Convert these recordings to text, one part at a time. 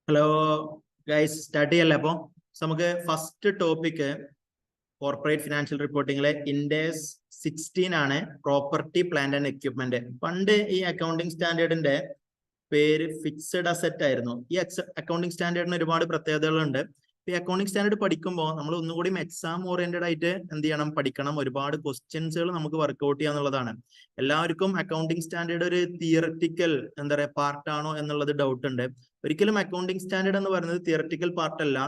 Hello guys, start ചെയ്യല്ലേ? അപ്പോൾ നമുക്ക് ഫസ്റ്റ് ടോപ്പിക് കോർപ്പറേറ്റ് ഫിനാൻഷ്യൽ റിപ്പോർട്ടിംഗിലെ ഇൻഡേഴ്സ് 16 ആണ്, പ്രോപ്പർട്ടി പ്ലാന്റ് ആൻഡ് എക്യുപ്മെന്റ്. പണ്ട് ഈ അക്കൗണ്ടിങ് സ്റ്റാൻഡേർഡിന്റെ പേര് ഫിക്സഡ് അസറ്റ് ആയിരുന്നു. ഈ അക്കൗണ്ടിങ് സ്റ്റാൻഡേർഡിന് ഒരുപാട് പ്രത്യേകതകളുണ്ട്. ഈ അക്കൗണ്ടിങ് സ്റ്റാൻഡേർഡ് പഠിക്കുമ്പോൾ നമ്മൾ ഒന്നുകൂടി എക്സാം ഓറിയന്റഡ് ആയിട്ട് എന്ത് ചെയ്യണം, പഠിക്കണം. ഒരുപാട് ക്വസ്റ്റ്യൻസുകൾ നമുക്ക് വർക്ക്ഔട്ട് ചെയ്യാന്നുള്ളതാണ്. എല്ലാവർക്കും അക്കൗണ്ടിങ് സ്റ്റാൻഡേർഡ് ഒരു തിയററ്റിക്കൽ എന്താ പറയുക പാർട്ടാണോ എന്നുള്ളത് ഡൗട്ട് ഉണ്ട്. ഒരിക്കലും അക്കൗണ്ടിങ് സ്റ്റാൻഡേർഡ് എന്ന് പറയുന്നത് തിയററ്റിക്കൽ പാർട്ടല്ല.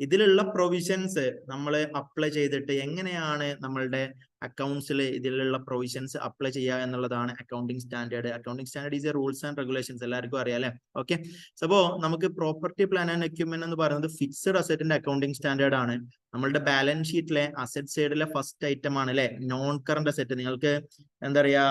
ഇതിലുള്ള പ്രൊവിഷൻസ് നമ്മൾ അപ്ലൈ ചെയ്തിട്ട് എങ്ങനെയാണ് നമ്മളുടെ അക്കൗണ്ട്സിൽ ഇതിലുള്ള പ്രൊവിഷൻസ് അപ്ലൈ ചെയ്യുക എന്നുള്ളതാണ് accounting standard. Accounting standard is A rules and regulations, എല്ലാവർക്കും അറിയാം അല്ലെ? ഓക്കെ, അപ്പോൾ നമുക്ക് പ്രോപ്പർട്ടി പ്ലാൻ ആൻഡ് എക്യുപ്മെന്റ് എന്ന് പറയുന്നത് ഫിക്സഡ് അസറ്റിന്റെ അക്കൗണ്ടിങ് സ്റ്റാൻഡേർഡ് ആണ്. നമ്മളുടെ ബാലൻസ് ഷീറ്റിലെ അസറ്റ് സൈഡിലെ ഫസ്റ്റ് ഐറ്റം ആണ് അല്ലെ, നോൺ കറന്റ് അസറ്റ്. നിങ്ങൾക്ക് എന്താ പറയാ,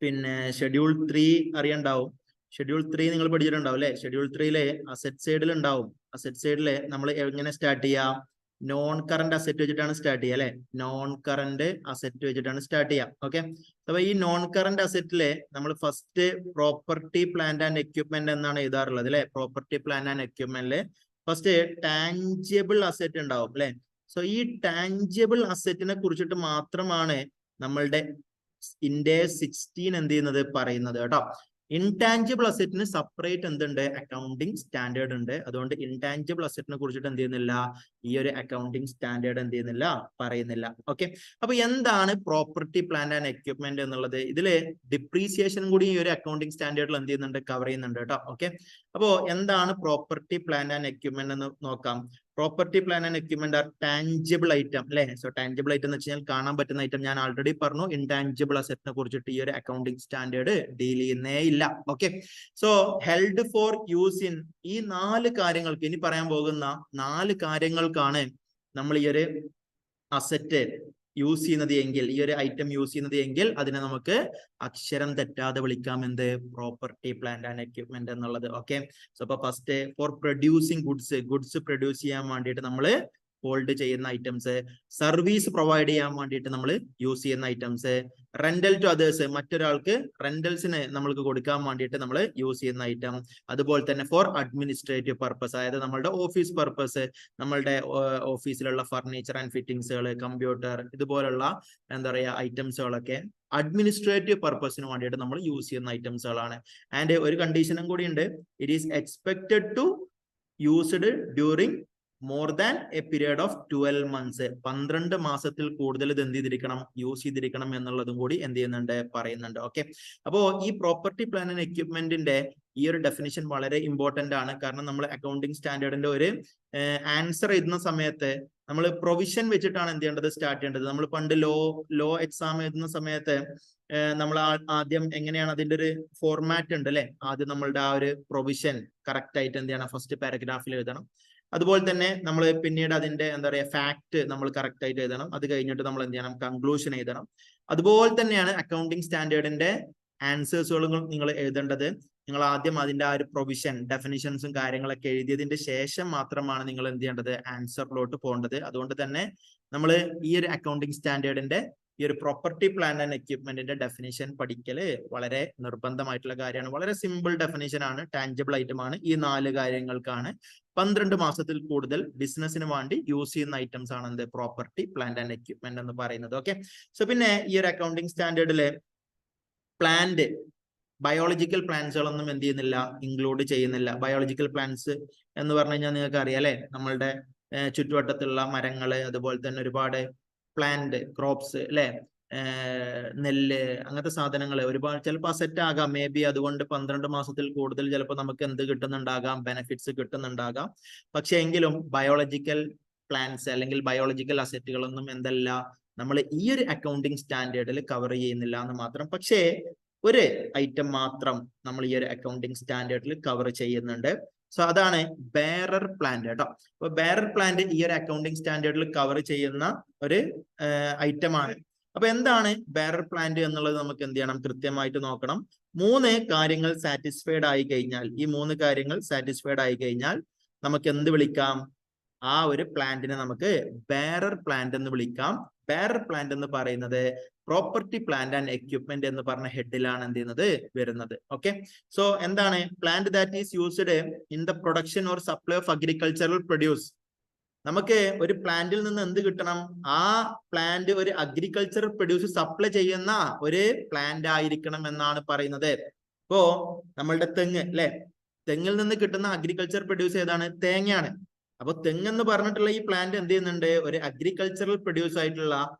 പിന്നെ ഷെഡ്യൂൾ 3 അറിയണ്ടാവും. ഷെഡ്യൂൾ 3 നിങ്ങൾ പഠിച്ചിട്ടുണ്ടാവും അല്ലെ? ഷെഡ്യൂൾ 3 അസറ്റ് സൈഡിൽ ഉണ്ടാവും. അസറ്റ് സൈഡിൽ നമ്മൾ എങ്ങനെ സ്റ്റാർട്ട് ചെയ്യാം? നോൺ കറന്റ് അസറ്റ് വെച്ചിട്ടാണ് സ്റ്റാർട്ട് ചെയ്യുക അല്ലെ? നോൺ കറന്റ് അസറ്റ് വെച്ചിട്ടാണ് സ്റ്റാർട്ട് ചെയ്യാം. ഓക്കെ, അപ്പൊ ഈ നോൺ കറന്റ് അസറ്റില് നമ്മൾ first property plant and equipment എന്നാണ് എഴുതാറുള്ളത് അല്ലെ? പ്രോപ്പർട്ടി പ്ലാന്റ് ആൻഡ് എക്യുപ്മെന്റില് ഫസ്റ്റ് ടാഞ്ചിബിൾ അസറ്റ് ഉണ്ടാവും അല്ലെ? സോ ഈ ടാഞ്ചിബിൾ അസറ്റിനെ കുറിച്ചിട്ട് മാത്രമാണ് നമ്മളുടെ ഇൻഡേഴ്സ് 16 എന്ത് ചെയ്യുന്നത്, പറയുന്നത് കേട്ടോ. ഇൻടാഞ്ചിബിൾ അസറ്റിന് സെപ്പറേറ്റ് എന്തുണ്ട്, അക്കൗണ്ടിങ് സ്റ്റാൻഡേർഡ് ഉണ്ട്. അതുകൊണ്ട് ഇൻടാഞ്ചിബിൾ അസറ്റിനെ കുറിച്ചിട്ട് എന്ത് ചെയ്യുന്നില്ല, ഈ ഒരു അക്കൗണ്ടിങ് സ്റ്റാൻഡേർഡ് എന്ത് ചെയ്യുന്നില്ല, പറയുന്നില്ല. ഓക്കെ, അപ്പൊ എന്താണ് പ്രോപ്പർട്ടി പ്ലാന്റ് ആൻഡ് എക്യുപ്മെന്റ് എന്നുള്ളത്? ഇതില് ഡിപ്രീസിയേഷൻ കൂടി ഈ ഒരു അക്കൗണ്ടിങ് സ്റ്റാൻഡേർഡിൽ എന്ത് ചെയ്യുന്നുണ്ട്, കവർ ചെയ്യുന്നുണ്ട് കേട്ടോ. ഓക്കെ, അപ്പോ എന്താണ് പ്രോപ്പർട്ടി പ്ലാന്റ് ആൻഡ് എക്യുപ്മെന്റ് എന്ന് നോക്കാം. Property plan and equipment are tangible item അല്ലെ? സോ ടാഞ്ചിബിൾ ഐറ്റം എന്ന് വെച്ചാൽ കാണാൻ പറ്റുന്ന ഐറ്റം. ഞാൻ ആൾറെഡി പറഞ്ഞു, ഇൻടാഞ്ചിബിൾ അസറ്റിനെ കുറിച്ചിട്ട് ഈ ഒരു അക്കൗണ്ടിങ് സ്റ്റാൻഡേർഡ് ഡീൽ ചെയ്യുന്നേ ഇല്ല. Okay, so held for use in, ഈ 4 കാര്യങ്ങൾക്ക്, ഇനി പറയാൻ പോകുന്ന 4 കാര്യങ്ങൾക്കാണ് നമ്മൾ ഈ ഒരു അസറ്റ് യൂസ് ചെയ്യുന്നത് എങ്കിൽ, ഈ ഒരു ഐറ്റം യൂസ് ചെയ്യുന്നത് എങ്കിൽ അതിനെ നമുക്ക് അക്ഷരം തെറ്റാതെ വിളിക്കാം, എന്ത്? പ്രോപ്പർട്ടി പ്ലാന്റ് ആൻഡ് എക്യുപ്മെന്റ് എന്നുള്ളത്. ഓക്കെ, സോ അപ്പൊ first four producing goods produce ചെയ്യാൻ വേണ്ടിയിട്ട് നമ്മൾ ഹോൾഡ് ചെയ്യുന്ന ഐറ്റംസ്, സർവീസ് പ്രൊവൈഡ് ചെയ്യാൻ വേണ്ടിയിട്ട് നമ്മൾ യൂസ് ചെയ്യുന്ന ഐറ്റംസ്, റെന്റൽ ടു അതേഴ്സ്, മറ്റൊരാൾക്ക് റെന്റൽസിന് നമ്മൾക്ക് കൊടുക്കാൻ വേണ്ടിയിട്ട് നമ്മൾ യൂസ് ചെയ്യുന്ന ഐറ്റം, അതുപോലെ തന്നെ ഫോർ അഡ്മിനിസ്ട്രേറ്റീവ് പർപ്പസ്, അതായത് നമ്മളുടെ ഓഫീസ് പർപ്പസ്, നമ്മളുടെ ഓഫീസിലുള്ള ഫർണിച്ചർ ആൻഡ് ഫിറ്റിംഗ്സുകൾ, കമ്പ്യൂട്ടർ, ഇതുപോലുള്ള എന്താ പറയുക ഐറ്റംസുകളൊക്കെ അഡ്മിനിസ്ട്രേറ്റീവ് പർപ്പസിന് വേണ്ടിയിട്ട് നമ്മൾ യൂസ് ചെയ്യുന്ന ഐറ്റംസുകളാണ്. ആൻഡ് ഒരു കണ്ടീഷനും കൂടി ഉണ്ട്, it is expected to used during more than a period of 12 months, 12 മാസത്തിൽ കൂടുതൽ ഇത് എന്ത് ചെയ്തിരിക്കണം, യൂസ് ചെയ്തിരിക്കണം എന്നുള്ളതും കൂടി എന്ത് ചെയ്യുന്നുണ്ട്, പറയുന്നുണ്ട്. ഓക്കെ, അപ്പോ ഈ പ്രോപ്പർട്ടി പ്ലാൻ ആൻഡ് എക്യുപ്മെന്റിന്റെ ഈ ഒരു ഡെഫിനിഷൻ വളരെ ഇമ്പോർട്ടന്റ് ആണ്. കാരണം നമ്മൾ അക്കൗണ്ടിങ് സ്റ്റാൻഡേർഡിന്റെ ഒരു ആൻസർ എഴുതുന്ന സമയത്ത് നമ്മൾ പ്രൊവിഷൻ വെച്ചിട്ടാണ് എന്ത് ചെയ്യേണ്ടത്, സ്റ്റാർട്ട് ചെയ്യേണ്ടത്. നമ്മൾ പണ്ട് ലോ എക്സാം എഴുതുന്ന സമയത്ത് നമ്മൾ ആദ്യം എങ്ങനെയാണ്, അതിന്റെ ഒരു ഫോർമാറ്റ് ഉണ്ട് അല്ലെ? ആദ്യം നമ്മളുടെ ആ ഒരു പ്രൊവിഷൻ കറക്റ്റ് ആയിട്ട് എന്ത് ചെയ്യണം, ഫസ്റ്റ് പാരഗ്രാഫിൽ എഴുതണം. അതുപോലെ തന്നെ നമ്മൾ പിന്നീട് അതിന്റെ എന്താ പറയുക ഫാക്ട് നമ്മൾ കറക്റ്റ് ആയിട്ട് എഴുതണം. അത് കഴിഞ്ഞിട്ട് നമ്മൾ എന്ത് ചെയ്യണം, കൺക്ലൂഷൻ എഴുതണം. അതുപോലെ തന്നെയാണ് അക്കൗണ്ടിങ് സ്റ്റാൻഡേർഡിന്റെ ആൻസേഴ്സുകളും നിങ്ങൾ എഴുതേണ്ടത്. നിങ്ങൾ ആദ്യം അതിന്റെ ആ ഒരു പ്രൊവിഷൻ, ഡെഫിനിഷൻസും കാര്യങ്ങളൊക്കെ എഴുതിയതിന്റെ ശേഷം മാത്രമാണ് നിങ്ങൾ എന്ത് ചെയ്യേണ്ടത്, ആൻസറിലോട്ട് പോകേണ്ടത്. അതുകൊണ്ട് തന്നെ നമ്മൾ ഈ ഒരു അക്കൗണ്ടിങ് സ്റ്റാൻഡേർഡിന്റെ ഈ ഒരു പ്രോപ്പർട്ടി പ്ലാൻ ആൻഡ് എക്യുപ്മെന്റിന്റെ ഡെഫിനിഷൻ പഠിക്കല് വളരെ നിർബന്ധമായിട്ടുള്ള കാര്യമാണ്. വളരെ സിമ്പിൾ ഡെഫിനിഷൻ ആണ്, ടാഞ്ചിബിൾ ഐറ്റം ആണ്. ഈ 4 കാര്യങ്ങൾക്കാണ് 12 മാസത്തിൽ കൂടുതൽ ബിസിനസിന് വേണ്ടി യൂസ് ചെയ്യുന്ന ഐറ്റംസ് ആണ് എന്ത്, പ്രോപ്പർട്ടി പ്ലാന്റ് ആൻഡ് എക്യുപ്മെന്റ് എന്ന് പറയുന്നത്. ഓക്കെ, സോ പിന്നെ ഈ ഒരു അക്കൗണ്ടിങ് സ്റ്റാൻഡേർഡില് പ്ലാന്റ്, ബയോളജിക്കൽ പ്ലാന്റ്സുകളൊന്നും എന്ത് ചെയ്യുന്നില്ല, ഇൻക്ലൂഡ് ചെയ്യുന്നില്ല. ബയോളജിക്കൽ പ്ലാന്റ്സ് എന്ന് പറഞ്ഞു കഴിഞ്ഞാൽ നിങ്ങൾക്ക് അറിയാം അല്ലെ? നമ്മളുടെ ചുറ്റുവട്ടത്തുള്ള മരങ്ങള്, അതുപോലെ തന്നെ ഒരുപാട് പ്ലാന്റ് ക്രോപ്സ് അല്ലെ, നെല്ല്, അങ്ങനത്തെ സാധനങ്ങൾ ഒരുപാട് ചിലപ്പോൾ അസറ്റ് ആകാം മേ ബി. അതുകൊണ്ട് 12 മാസത്തിൽ കൂടുതൽ ചിലപ്പോൾ നമുക്ക് എന്ത് കിട്ടുന്നുണ്ടാകാം, ബെനിഫിറ്റ്സ് കിട്ടുന്നുണ്ടാകാം. പക്ഷെ എങ്കിലും ബയോളജിക്കൽ പ്ലാന്റ്സ് അല്ലെങ്കിൽ ബയോളജിക്കൽ അസറ്റുകളൊന്നും എന്തല്ല, നമ്മൾ ഈ ഒരു അക്കൗണ്ടിങ് സ്റ്റാൻഡേർഡിൽ കവർ ചെയ്യുന്നില്ല എന്ന് മാത്രം. പക്ഷേ ഒരു ഐറ്റം മാത്രം നമ്മൾ ഈ ഒരു അക്കൗണ്ടിങ് സ്റ്റാൻഡേർഡിൽ കവർ ചെയ്യുന്നുണ്ട്. സോ അതാണ് ബെയറർ പ്ലാന്റ് കേട്ടോ. അപ്പൊ ബെയറർ പ്ലാന്റ് ഈ ഒരു അക്കൗണ്ടിങ് സ്റ്റാൻഡേർഡിൽ കവർ ചെയ്യുന്ന ഒരു ഐറ്റം ആണ്. അപ്പൊ എന്താണ് ബെയറർ പ്ലാന്റ് എന്നുള്ളത് നമുക്ക് എന്ത് ചെയ്യണം, കൃത്യമായിട്ട് നോക്കണം. 3 കാര്യങ്ങൾ സാറ്റിസ്ഫൈഡ് ആയി കഴിഞ്ഞാൽ, ഈ 3 കാര്യങ്ങൾ സാറ്റിസ്ഫൈഡ് ആയി കഴിഞ്ഞാൽ നമുക്ക് എന്ത് വിളിക്കാം, ആ ഒരു പ്ലാന്റിനെ നമുക്ക് ബെയറർ പ്ലാന്റ് എന്ന് വിളിക്കാം. ബെയറർ പ്ലാന്റ് എന്ന് പറയുന്നത് പ്രോപ്പർട്ടി പ്ലാന്റ് ആൻഡ് എക്യുപ്മെന്റ് എന്ന് പറഞ്ഞ ഹെഡിലാണ് എന്ത് ചെയ്യുന്നത് വരുന്നത്. ഓക്കെ, സോ എന്താണ് plant that is used in the production or supply of agricultural produce. നമുക്ക് ഒരു പ്ലാന്റിൽ നിന്ന് എന്ത് കിട്ടണം? ആ പ്ലാന്റ് ഒരു അഗ്രികൾച്ചറൽ പ്രൊഡ്യൂസ് സപ്ലൈ ചെയ്യുന്ന ഒരു പ്ലാന്റ് ആയിരിക്കണം എന്നാണ് പറയുന്നത്. ഇപ്പോ നമ്മളുടെ തെങ്ങ് അല്ലെ, തെങ്ങിൽ നിന്ന് കിട്ടുന്ന അഗ്രികൾച്ചർ പ്രൊഡ്യൂസ് ഏതാണ്? തേങ്ങയാണ്. അപ്പൊ തെങ്ങ് എന്ന് പറഞ്ഞിട്ടുള്ള ഈ പ്ലാന്റ് എന്ത് ചെയ്യുന്നുണ്ട്? ഒരു അഗ്രികൾച്ചറൽ പ്രൊഡ്യൂസ് ആയിട്ടുള്ള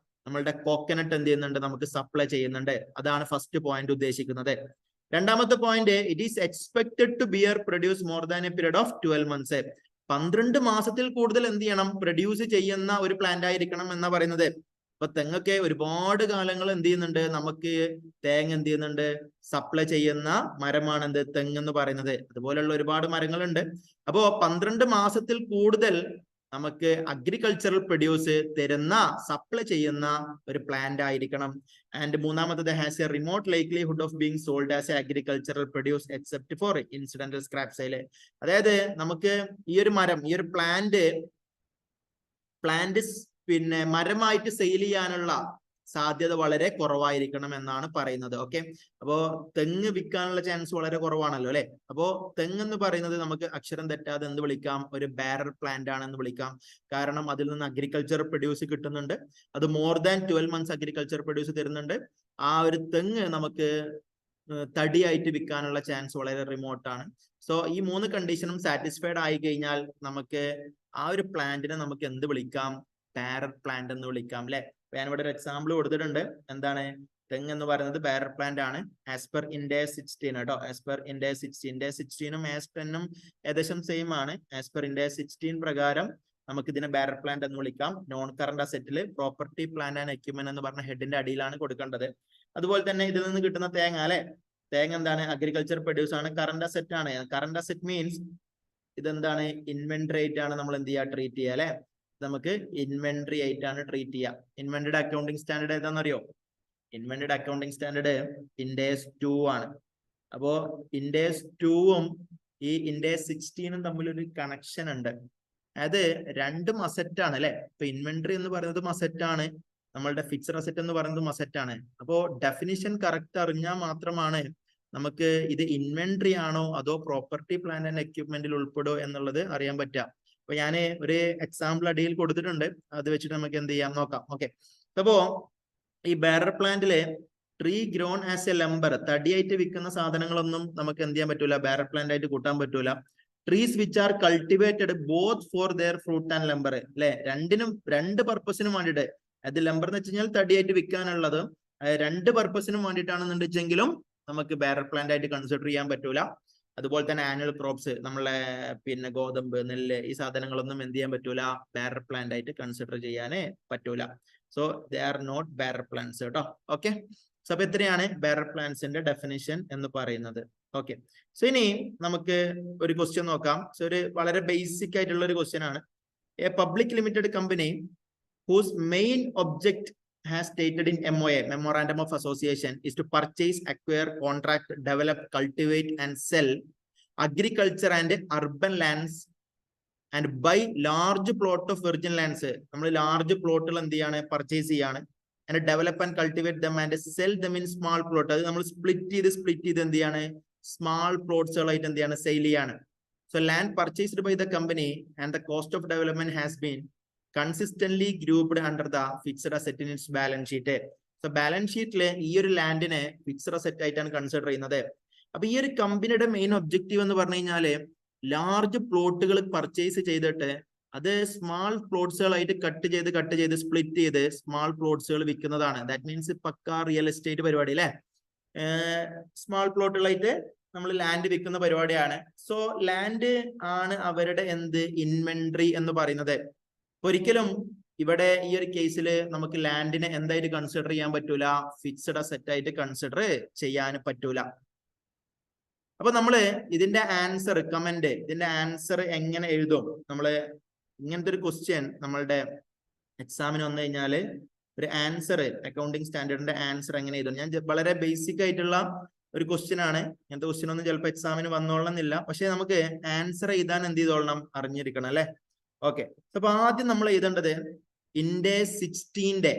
നമ്മളുടെ കോക്കനട്ട് എന്ത് ചെയ്യുന്നുണ്ട്? നമുക്ക് സപ്ലൈ ചെയ്യുന്നുണ്ട്. അതാണ് ഫസ്റ്റ് പോയിന്റ് ഉദ്ദേശിക്കുന്നത്. രണ്ടാമത്തെ point, it is expected to bear produce more than a period of 12 months. 12 മാസത്തിൽ കൂടുതൽ എന്ത് ചെയ്യണം? പ്രൊഡ്യൂസ് ചെയ്യുന്ന ഒരു പ്ലാന്റ് ആയിരിക്കണം എന്നാ പറയുന്നത്. അപ്പൊ തെങ്ങൊക്കെ ഒരുപാട് കാലങ്ങൾ എന്ത് ചെയ്യുന്നുണ്ട്? നമുക്ക് തേങ്ങ എന്ത് ചെയ്യുന്നുണ്ട്? സപ്ലൈ ചെയ്യുന്ന മരമാണ് എന്ത്? തെങ്ങ് എന്ന് പറയുന്നത്. അതുപോലെയുള്ള ഒരുപാട് മരങ്ങളുണ്ട്. അപ്പോ 12 മാസത്തിൽ കൂടുതൽ നമുക്ക് അഗ്രികൾച്ചറൽ പ്രൊഡ്യൂസ് തരുന്ന, സപ്ലൈ ചെയ്യുന്ന ഒരു പ്ലാന്റ് ആയിരിക്കണം. ആൻഡ് മൂന്നാമത്തത്, has A remote likelihood of being sold as A agricultural produce except for incidental scrap sale. അതായത് നമുക്ക് ഈ ഒരു മരം, ഈ ഒരു പ്ലാന്റ് പിന്നെ മരമായിട്ട് സെയിൽ ചെയ്യാനുള്ള സാധ്യത വളരെ കുറവായിരിക്കണം എന്നാണ് പറയുന്നത്. ഓക്കെ, അപ്പോ തെങ്ങ് വിൽക്കാനുള്ള ചാൻസ് വളരെ കുറവാണല്ലോ അല്ലെ. അപ്പോ തെങ്ങ് എന്ന് പറയുന്നത് നമുക്ക് അക്ഷരം തെറ്റാതെ എന്ത് വിളിക്കാം? ഒരു ബാരർ പ്ലാന്റ് ആണെന്ന് വിളിക്കാം. കാരണം അതിൽ നിന്ന് അഗ്രികൾച്ചർ പ്രൊഡ്യൂസ് കിട്ടുന്നുണ്ട്. അത് more than 12 months agriculture produce തരുന്നുണ്ട്. ആ ഒരു തെങ്ങ് നമുക്ക് തടിയായിട്ട് വിൽക്കാനുള്ള ചാൻസ് വളരെ റിമോട്ടാണ്. സോ ഈ 3 കണ്ടീഷനും സാറ്റിസ്ഫൈഡ് ആയി കഴിഞ്ഞാൽ നമുക്ക് ആ ഒരു പ്ലാന്റിനെ നമുക്ക് എന്ത് വിളിക്കാം? ബാരർ പ്ലാന്റ് എന്ന് വിളിക്കാം അല്ലെ. ഞാനിവിടെ ഒരു എക്സാമ്പിൾ കൊടുത്തിട്ടുണ്ട്. എന്താണ്? തെങ്ങ് എന്ന് പറയുന്നത് ബാരർ പ്ലാന്റ് ആണ്. ആസ് പെർ ഇൻഡെക്സ് 16 കേട്ടോ. ആസ് പെർ ഇൻഡെക്സ് 16 ആസ് 10 ഏകദേശം സെയിം ആണ്. ആസ് പെർ ഇൻഡെക്സ് 16 പ്രകാരം നമുക്ക് ഇതിനെ ബാരർ പ്ലാന്റ് എന്ന് വിളിക്കാം. നോൺ കറന്റ് അസറ്റില് പ്രോപ്പർട്ടി പ്ലാന്റ് ആൻഡ് എക്യുപ്മെന്റ് എന്ന് പറഞ്ഞ ഹെഡിന്റെ അടിയിലാണ് കൊടുക്കേണ്ടത്. അതുപോലെ തന്നെ ഇതിൽ നിന്ന് കിട്ടുന്ന തേങ്ങ അല്ലെ, തേങ്ങ എന്താണ്? അഗ്രികൾച്ചർ പ്രൊഡ്യൂസ് ആണ്, കറന്റ് അസറ്റ് ആണ്. കറന്റ് അസറ്റ് മീൻസ് ഇതെന്താണ്? ഇൻവെന്ററി ആയിട്ടാണ് നമ്മൾ എന്ത് ചെയ്യുക? ട്രീറ്റ് ചെയ്യുക അല്ലെ. നമുക്ക് ഇൻവെന്ററി ആയിട്ടാണ് ട്രീറ്റ് ചെയ്യുക. ഇൻവെന്ററി അക്കൗണ്ടിങ് സ്റ്റാൻഡേർഡ് ഏതാണെന്നറിയോ? ഇൻവെന്ററി അക്കൗണ്ടിങ് സ്റ്റാൻഡേർഡ് ഇൻഡെക്സ് 2 ആണ്. അപ്പോ ഇൻഡെക്സ് 2ഉം ഈ ഇൻഡെക്സ് 16ഉം തമ്മിലൊരു കണക്ഷൻ ഉണ്ട്. അത് രണ്ടും അസറ്റ് ആണ് അല്ലെ. ഇപ്പൊ ഇൻവെന്ററി എന്ന് പറയുന്നത് അസറ്റ് ആണ്, നമ്മളുടെ ഫിക്സഡ് അസറ്റ് എന്ന് പറയുന്നത് അസറ്റ് ആണ്. അപ്പോ ഡെഫിനിഷൻ കറക്റ്റ് അറിഞ്ഞാൽ മാത്രമാണ് നമുക്ക് ഇത് ഇൻവെന്ററി ആണോ അതോ പ്രോപ്പർട്ടി പ്ലാന്റ് ആൻഡ് എക്യുപ്മെന്റിൽ ഉൾപ്പെടോ എന്നുള്ളത് അറിയാൻ പറ്റുക. അപ്പൊ ഞാൻ ഒരു എക്സാമ്പിൾ അടിയിൽ കൊടുത്തിട്ടുണ്ട്. അത് വെച്ചിട്ട് നമുക്ക് എന്ത് ചെയ്യാം നോക്കാം. ഓക്കെ, അപ്പോ ഈ ബാരർ പ്ലാന്റിലെ tree grown as a lumber, തടിയായിട്ട് വിൽക്കുന്ന സാധനങ്ങളൊന്നും നമുക്ക് എന്ത് ചെയ്യാൻ പറ്റൂല? ബാരർ പ്ലാന്റ് ആയിട്ട് കൂട്ടാൻ പറ്റൂല. Trees which are cultivated both for their fruit and lumbar അല്ലെ, രണ്ട് പർപ്പസിനും വേണ്ടിയിട്ട്. അത് ലംബർ എന്ന് വെച്ച് കഴിഞ്ഞാൽ തടിയായിട്ട് വിൽക്കാനുള്ളത്, 2 പർപ്പസിനും വേണ്ടിയിട്ടാണെന്നുണ്ടെങ്കിലും നമുക്ക് ബാരർ പ്ലാന്റ് ആയിട്ട് കൺസിഡർ ചെയ്യാൻ പറ്റൂല. അതുപോലെ തന്നെ ആനുവൽ ക്രോപ്സ്, നമ്മളെ പിന്നെ ഗോതമ്പ്, നെല്ല്, ഈ സാധനങ്ങളൊന്നും എന്ത് ചെയ്യാൻ പറ്റൂല? ബാരർ പ്ലാന്റ് ആയിട്ട് കൺസിഡർ ചെയ്യാനേ പറ്റൂല. So they are not bearer plants കേട്ടോ. ഓക്കെ, സോ അപ്പൊ എത്രയാണ് ബാരർ പ്ലാന്റ്സിന്റെ ഡെഫിനിഷൻ എന്ന് പറയുന്നത്. ഓക്കെ, സോ ഇനി നമുക്ക് ഒരു ക്വസ്റ്റ്യൻ നോക്കാം. സോ ഒരു വളരെ ബേസിക് ആയിട്ടുള്ള ഒരു ക്വസ്റ്റ്യൻ ആണ്. A public limited company whose main object has stated in MOA, Memorandum of Association, is to purchase, acquire, contract, develop, cultivate and sell agriculture and urban lands and buy large plot of virgin lands. നമ്മൾ large പ്ലോട്ടുകൾ എന്ത് ചെയ്യാണ്? Purchase ചെയ്യാണ്. and develop and cultivate them and sell them in small plot. അത് നമ്മൾ split ചെയ്ത് എന്ത് ചെയ്യാണ്? സ്മാൾ പ്ലോട്ട്സുകളായിട്ട് എന്ത് ചെയ്യാണ്? സെയിൽ ചെയ്യാണ്. So land purchased by the company and the cost of development has been consistently grouped under the fixed asset in its balance sheet. So balance ഷീറ്റില് ഈ ഒരു ലാൻഡിനെ ഫിക്സഡ് അസറ്റ് ആയിട്ടാണ് കൺസിഡർ ചെയ്യുന്നത്. അപ്പൊ ഈ ഒരു കമ്പനിയുടെ മെയിൻ ഒബ്ജക്റ്റീവ് എന്ന് പറഞ്ഞു കഴിഞ്ഞാല് ലാർജ് പ്ലോട്ടുകൾ പർച്ചേസ് ചെയ്തിട്ട് അത് സ്മാൾ പ്ലോട്ട്സുകളായിട്ട് കട്ട് ചെയ്ത് സ്പ്ലിറ്റ് ചെയ്ത് സ്മാൾ പ്ലോട്ട്സുകൾ വിൽക്കുന്നതാണ്. ദാറ്റ് മീൻസ് പക്ക റിയൽ എസ്റ്റേറ്റ് പരിപാടി അല്ലെ. സ്മാൾ പ്ലോട്ടുകളായിട്ട് നമ്മൾ ലാൻഡ് വിൽക്കുന്ന പരിപാടിയാണ്. സോ ലാൻഡ് ആണ് അവരുടെ എന്ത്? ഇൻവെന്ററി എന്ന് പറയുന്നത്. ഒരിക്കലും ഇവിടെ ഈ ഒരു കേസിൽ നമുക്ക് ലാൻഡിനെ എന്തായിട്ട് കൺസിഡർ ചെയ്യാൻ പറ്റൂല? ഫിക്സഡ് അസറ്റ് ആയിട്ട് കൺസിഡർ ചെയ്യാൻ പറ്റൂല. അപ്പൊ നമ്മള് ഇതിന്റെ ആൻസർ കമന്റ്, ഇതിന്റെ ആൻസർ എങ്ങനെ എഴുതും? നമ്മള് ഇങ്ങനത്തെ ഒരു ക്വസ്റ്റ്യൻ നമ്മളുടെ എക്സാമിന് വന്നു കഴിഞ്ഞാല് ഒരു ആൻസർ, അക്കൗണ്ടിങ് സ്റ്റാൻഡേർഡിന്റെ ആൻസർ എങ്ങനെ എഴുതും? ഞാൻ വളരെ ബേസിക് ആയിട്ടുള്ള ഒരു ക്വസ്റ്റ്യൻ ആണ്. ഇങ്ങനത്തെ ക്വസ്റ്റ്യൻ ഒന്നും ചിലപ്പോൾ എക്സാമിന് വന്നോളണമെന്നില്ല. പക്ഷെ നമുക്ക് ആൻസർ എഴുതാൻ എന്ത് ചെയ്തോളണം? അറിഞ്ഞിരിക്കണം അല്ലെ. ഓക്കെ, അപ്പൊ ആദ്യം നമ്മൾ എഴുതേണ്ടത് ഇൻഡെക്സ് 16ന്റെ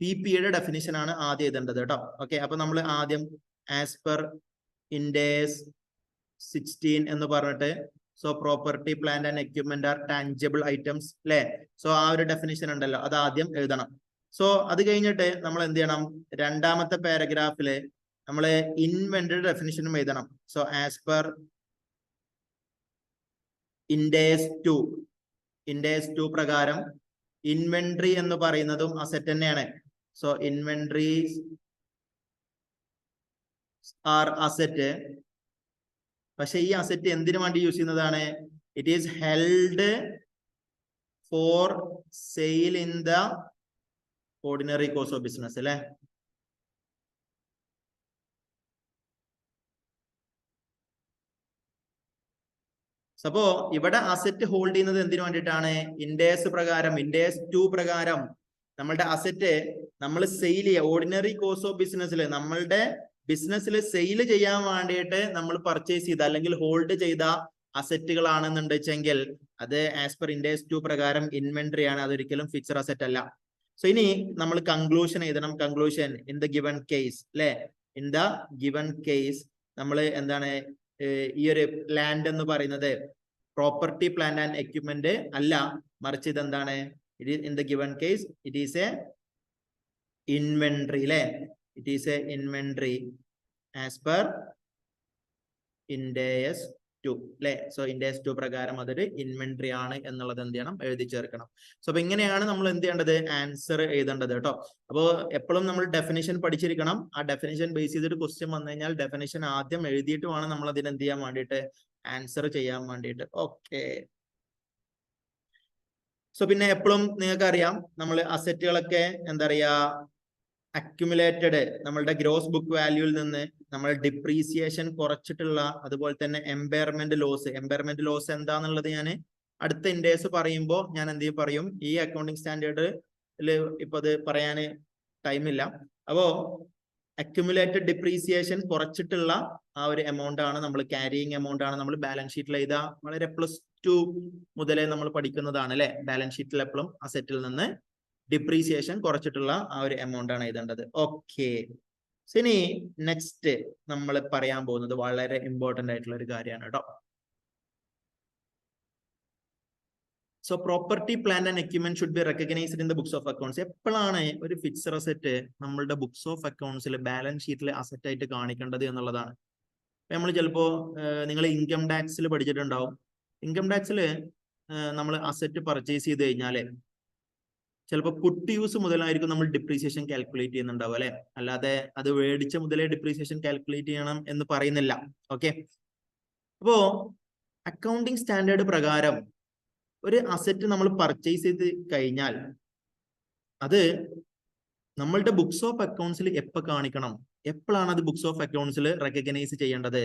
PPയുടെ ഡെഫിനിഷൻ ആണ് ആദ്യം എഴുതേണ്ടത് കേട്ടോ. ഓക്കെ, അപ്പൊ നമ്മൾ ആദ്യം ആസ് പെർ ഇൻഡേസ് 16 എന്ന് പറഞ്ഞിട്ട് so property plant and equipment are tangible items അല്ലെ. സോ ആ ഒരു ഡെഫിനിഷൻ ഉണ്ടല്ലോ, അത് ആദ്യം എഴുതണം. സോ അത് കഴിഞ്ഞിട്ട് നമ്മൾ എന്ത് ചെയ്യണം, രണ്ടാമത്തെ പാരഗ്രാഫില് നമ്മൾ ഇൻവെന്ററി ഡെഫിനിഷനും എഴുതണം. സോ ആസ് പെർ ഇൻഡേസ് 2 പ്രകാരം ഇൻവെന്ററി എന്ന് പറയുന്നതും അസറ്റ് തന്നെയാണ്. So inventories are asset. പക്ഷെ ഈ അസറ്റ് എന്തിനു വേണ്ടി യൂസ് ചെയ്യുന്നതാണ്? It is held for sale in the ordinary course of business അല്ലെ. അപ്പോ ഇവിടെ അസറ്റ് ഹോൾഡ് ചെയ്യുന്നത് എന്തിനു വേണ്ടിയിട്ടാണ്? ഇൻഡേസ് 2 പ്രകാരം നമ്മളുടെ അസറ്റ് നമ്മൾ സെയിൽ ചെയ്യുക, ഓർഡിനറി കോഴ്സ് ഓഫ് ബിസിനസ്സിൽ നമ്മളുടെ ബിസിനസ്സിൽ സെയിൽ ചെയ്യാൻ വേണ്ടിയിട്ട് നമ്മൾ പർച്ചേസ് ചെയ്ത അല്ലെങ്കിൽ ഹോൾഡ് ചെയ്ത അസറ്റുകളാണെന്നുണ്ടെങ്കിൽ അത് ആസ് പെർ ഇൻഡേസ് 2 പ്രകാരം ഇൻവെന്ററി ആണ്, അതൊരിക്കലും ഫിക്സഡ് അസറ്റ് അല്ല. സോ ഇനി നമ്മൾ കൺക്ലൂഷൻ എഴുതണം. Conclusion in the given case അല്ലെ. ഇൻ ദ ഗിവൺ കേസ് നമ്മൾ എന്താണ്, ഈ ഒരു ലാൻഡ് എന്ന് പറയുന്നത് പ്രോപ്പർട്ടി പ്ലാന്റ് ആൻഡ് എക്യുപ്മെന്റ് അല്ല, മറിച്ച് ഇത് എന്താണ്? In the given case it is a inventory അല്ലെ. It is a inventory as per Ind AS 2 അല്ലെ. സോ ഇൻഡേസ് 2 പ്രകാരം അതൊരു ഇൻവെന്ററി ആണ് എന്നുള്ളത് എന്ത് ചെയ്യണം, എഴുതി ചേർക്കണം. സോ അപ്പൊ ഇങ്ങനെയാണ് നമ്മൾ എന്ത് ചെയ്യേണ്ടത്, ആൻസർ എഴുതേണ്ടത് കേട്ടോ. അപ്പോൾ എപ്പോഴും നമ്മൾ ഡെഫിനിഷൻ പഠിച്ചിരിക്കണം. ആ ഡെഫിനിഷൻ ബേസ് ചെയ്തിട്ട് ക്വസ്റ്റ്യൻ വന്നു കഴിഞ്ഞാൽ ഡെഫിനിഷൻ ആദ്യം എഴുതിയിട്ട് വേണം നമ്മൾ അതിന് എന്ത് ചെയ്യാൻ വേണ്ടിയിട്ട്, ആൻസർ ചെയ്യാൻ വേണ്ടിയിട്ട്. ഓക്കെ. സോ പിന്നെ എപ്പോഴും നിങ്ങൾക്ക് അറിയാം നമ്മൾ അസറ്റുകളൊക്കെ എന്താ പറയാ, അക്യുമുലേറ്റഡ് നമ്മളുടെ ഗ്രോസ് ബുക്ക് വാല്യൂവിൽ നിന്ന് നമ്മൾ ഡിപ്രീസിയേഷൻ കുറച്ചിട്ടുള്ള, അതുപോലെ തന്നെ എംപയർമെന്റ് ലോസ് എന്താന്നുള്ളത് ഞാൻ അടുത്ത ഇൻഡേഴ്സ് പറയുമ്പോൾ ഞാൻ എന്ത് പറയും. ഈ അക്കൗണ്ടിങ് സ്റ്റാൻഡേർഡിൽ ഇപ്പൊ അത് പറയാൻ ടൈമില്ല. അപ്പോ അക്യുമുലേറ്റഡ് ഡിപ്രീസിയേഷൻ കുറച്ചിട്ടുള്ള ആ ഒരു എമൗണ്ട് ആണ് നമ്മൾ, ക്യാരിയിങ് എമൗണ്ട് ആണ് നമ്മൾ ബാലൻസ് ഷീറ്റിൽ എഴുതാ. വളരെ +2 മുതലേ നമ്മൾ പഠിക്കുന്നതാണ് അല്ലെ. ബാലൻസ് ഷീറ്റിൽ എപ്പോഴും അസറ്റിൽ നിന്ന് ഡിപ്രീസിയേഷൻ കുറച്ചിട്ടുള്ള ആ ഒരു എമൗണ്ട് ആണ് എഴുതേണ്ടത്. ഓക്കെ. ഇനി നെക്സ്റ്റ് നമ്മൾ പറയാൻ പോകുന്നത് വളരെ ഇമ്പോർട്ടന്റ് ആയിട്ടുള്ള ഒരു കാര്യമാണ് കേട്ടോ. So property plant and equipment should be recognised in the books of accounts. എപ്പോഴാണ് ഒരു ഫിക്സഡ് അസറ്റ് നമ്മളുടെ ബുക്സ് ഓഫ് അക്കൗണ്ട്സിൽ ബാലൻസ് ഷീറ്റിൽ അസറ്റ് ആയിട്ട് കാണിക്കേണ്ടത് എന്നുള്ളതാണ്. നമ്മൾ ചിലപ്പോ നിങ്ങൾ ഇൻകം ടാക്സിൽ പഠിച്ചിട്ടുണ്ടാവും. ഇൻകം ടാക്സിൽ നമ്മൾ അസറ്റ് പർച്ചേസ് ചെയ്ത് കഴിഞ്ഞാല് ചിലപ്പോൾ പുട്ട് യൂസ് മുതലായിരിക്കും നമ്മൾ ഡിപ്രീസിയേഷൻ കാൽക്കുലേറ്റ് ചെയ്യുന്നുണ്ടാവും അല്ലെ. അല്ലാതെ അത് മേടിച്ച മുതലേ ഡിപ്രീസിയേഷൻ കാൽക്കുലേറ്റ് ചെയ്യണം എന്ന് പറയുന്നില്ല. ഓക്കെ. അപ്പോ അക്കൗണ്ടിങ് സ്റ്റാൻഡേർഡ് പ്രകാരം ഒരു അസറ്റ് നമ്മൾ പർച്ചേസ് ചെയ്ത് കഴിഞ്ഞാൽ അത് നമ്മളുടെ ബുക്സ് ഓഫ് അക്കൗണ്ട്സിൽ എപ്പോൾ കാണിക്കണം, എപ്പോഴാണ് അത് ബുക്സ് ഓഫ് അക്കൗണ്ട്സിൽ റെക്കഗ്നൈസ് ചെയ്യേണ്ടത്?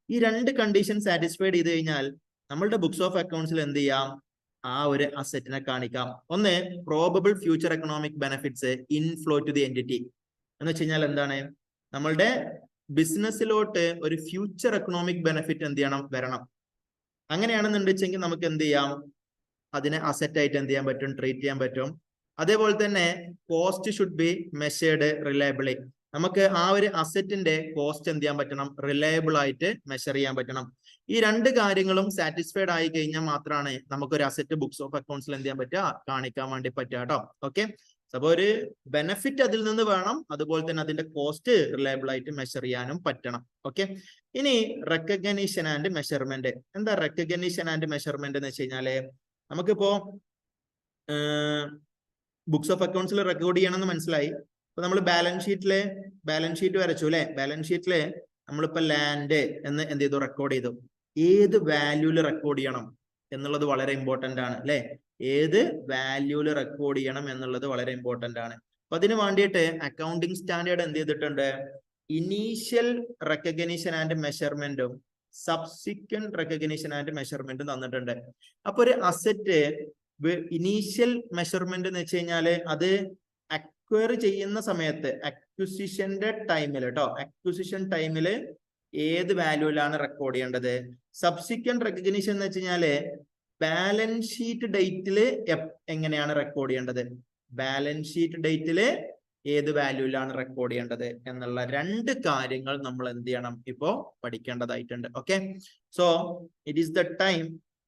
ഈ രണ്ട് കണ്ടീഷൻ സാറ്റിസ്ഫൈഡ് ചെയ്ത് കഴിഞ്ഞാൽ നമ്മളുടെ ബുക്സ് ഓഫ് അക്കൗണ്ട്സിൽ എന്ത് ചെയ്യാം, ആ ഒരു അസറ്റിനെ കാണിക്കാം. ഒന്ന്, probable future economic benefits inflow to the entity എന്ന് വെച്ച് കഴിഞ്ഞാൽ എന്താണ്, നമ്മളുടെ ബിസിനസ്സിലോട്ട് ഒരു ഫ്യൂച്ചർ എക്കണോമിക് ബെനിഫിറ്റ് എന്ത് ചെയ്യണം, വരണം. അങ്ങനെയാണെന്നുണ്ടെങ്കിൽ നമുക്ക് എന്ത് ചെയ്യാം, അതിനെ അസറ്റ് ആയിട്ട് എന്ത് ചെയ്യാൻ പറ്റും, ട്രീറ്റ് ചെയ്യാൻ പറ്റും. അതേപോലെ തന്നെ കോസ്റ്റ് ഷുഡ് ബി മെഷേർഡ് റിലയബിളി. നമുക്ക് ആ ഒരു അസറ്റിന്റെ കോസ്റ്റ് എന്ത് ചെയ്യാൻ പറ്റണം, റിലയബിൾ ആയിട്ട് മെഷർ ചെയ്യാൻ പറ്റണം. ഈ രണ്ട് കാര്യങ്ങളും സാറ്റിസ്ഫൈഡ് ആയി കഴിഞ്ഞാൽ മാത്രമാണ് നമുക്കൊരു അസറ്റ് ബുക്സ് ഓഫ് അക്കൗണ്ട്സിൽ എന്ത് ചെയ്യാൻ പറ്റുക, കാണിക്കാൻ വേണ്ടി പറ്റുക കേട്ടോ. ഓക്കെ. അപ്പൊ ഒരു ബെനിഫിറ്റ് അതിൽ നിന്ന് വേണം, അതുപോലെ തന്നെ അതിന്റെ കോസ്റ്റ് റിലയബിൾ ആയിട്ട് മെഷർ ചെയ്യാനും പറ്റണം. ഓക്കെ. ഇനി റെക്കഗ്നീഷൻ ആൻഡ് മെഷർമെന്റ്. എന്താ റെക്കഗ്നീഷൻ ആൻഡ് മെഷർമെന്റ് എന്ന് വെച്ച് കഴിഞ്ഞാല്, നമുക്കിപ്പോ ബുക്സ് ഓഫ് അക്കൗണ്ട്സിൽ റെക്കോർഡ് ചെയ്യണമെന്ന് മനസ്സിലായി. ഇപ്പൊ നമ്മൾ ബാലൻസ് ഷീറ്റ് വരച്ചു അല്ലെ. ബാലൻസ് ഷീറ്റില് നമ്മളിപ്പോ ലാൻഡ് എന്ന് എന്ത് ചെയ്തു, റെക്കോർഡ് ചെയ്തു. ഏത് വാല്യൂല് റെക്കോർഡ് ചെയ്യണം എന്നുള്ളത് വളരെ ഇമ്പോർട്ടന്റ് ആണ് അല്ലെ. ഏത് വാല്യൂല് റെക്കോർഡ് ചെയ്യണം എന്നുള്ളത് വളരെ ഇമ്പോർട്ടന്റ് ആണ്. അപ്പൊ അതിന് വേണ്ടിയിട്ട് അക്കൗണ്ടിങ് സ്റ്റാൻഡേർഡ് എന്ത് ചെയ്തിട്ടുണ്ട്, ഇനീഷ്യൽ റെക്കഗ്നീഷൻ ആൻഡ് മെഷർമെന്റും സബ്സിക്വന്റ് റെക്കഗ്നീഷൻ ആൻഡ് മെഷർമെന്റും തന്നിട്ടുണ്ട്. അപ്പൊ ഒരു അസറ്റ് ഇനീഷ്യൽ മെഷർമെന്റ് എന്ന് വെച്ച് കഴിഞ്ഞാല് അത് അക്വയർ ചെയ്യുന്ന സമയത്ത്, അക്വിസിഷന്റെ ടൈമിൽ കേട്ടോ, അക്വിസിഷൻ ടൈമിൽ ഏത് വാല്യൂലാണ് റെക്കോർഡ് ചെയ്യേണ്ടത്. സബ്സിക്വന്റ് റെക്കഗ്നീഷൻ എന്ന് വെച്ച് കഴിഞ്ഞാല് ബാലൻസ് ഷീറ്റ് ഡേറ്റില് എങ്ങനെയാണ് റെക്കോർഡ് ചെയ്യേണ്ടത്, ബാലൻസ് ഷീറ്റ് ഡേറ്റില് ഏത് വാല്യൂലാണ് റെക്കോർഡ് ചെയ്യേണ്ടത് എന്നുള്ള 2 കാര്യങ്ങൾ നമ്മൾ എന്ത് ചെയ്യണം ഇപ്പോ പഠിക്കേണ്ടതായിട്ടുണ്ട്. Okay, so it is the time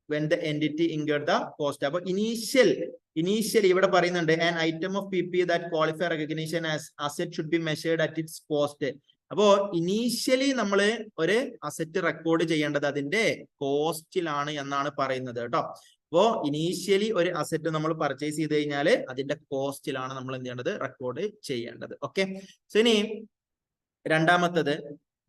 when the entity incurred the cost. അപ്പൊ ഇനീഷ്യലി ഇവിടെ പറയുന്നുണ്ട് an item of PPE that qualify recognition as asset should be measured at its cost. അപ്പോ ഇനീഷ്യലി നമ്മൾ ഒരു അസറ്റ് റെക്കോർഡ് ചെയ്യേണ്ടത് അതിന്റെ കോസ്റ്റിലാണ് എന്നാണ് പറയുന്നത് കേട്ടോ. അപ്പോ ഇനീഷ്യലി ഒരു അസറ്റ് നമ്മൾ പർച്ചേസ് ചെയ്ത് കഴിഞ്ഞാൽ അതിന്റെ കോസ്റ്റിലാണ് നമ്മൾ എന്ത് ചെയ്യേണ്ടത് റെക്കോർഡ് ചെയ്യേണ്ടത്. ഓക്കെ, സോ ഇനി രണ്ടാമത്തത്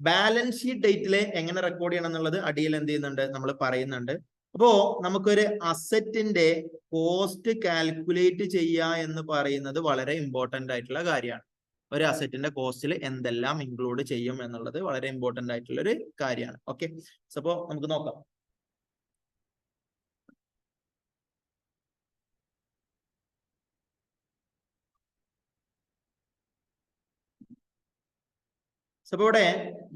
ബാലൻസ് ഷീറ്റ് ഡേറ്റില് എങ്ങനെ റെക്കോർഡ് ചെയ്യണം എന്നുള്ളത് അടിയിൽ എന്ത് ചെയ്യുന്നുണ്ട് നമ്മൾ പറയുന്നുണ്ട്. അപ്പോ നമുക്കൊരു അസറ്റിന്റെ കോസ്റ്റ് കാൽക്കുലേറ്റ് ചെയ്യുക എന്ന് പറയുന്നത് വളരെ ഇമ്പോർട്ടന്റ് ആയിട്ടുള്ള കാര്യമാണ്. ഒരു അസറ്റിന്റെ കോസ്റ്റിൽ എന്തെല്ലാം ഇൻക്ലൂഡ് ചെയ്യും എന്നുള്ളത് വളരെ ഇമ്പോർട്ടന്റ് ആയിട്ടുള്ള ഒരു കാര്യമാണ്. ഓക്കെ, അപ്പോ നമുക്ക് നോക്കാം. അപ്പൊ ഇവിടെ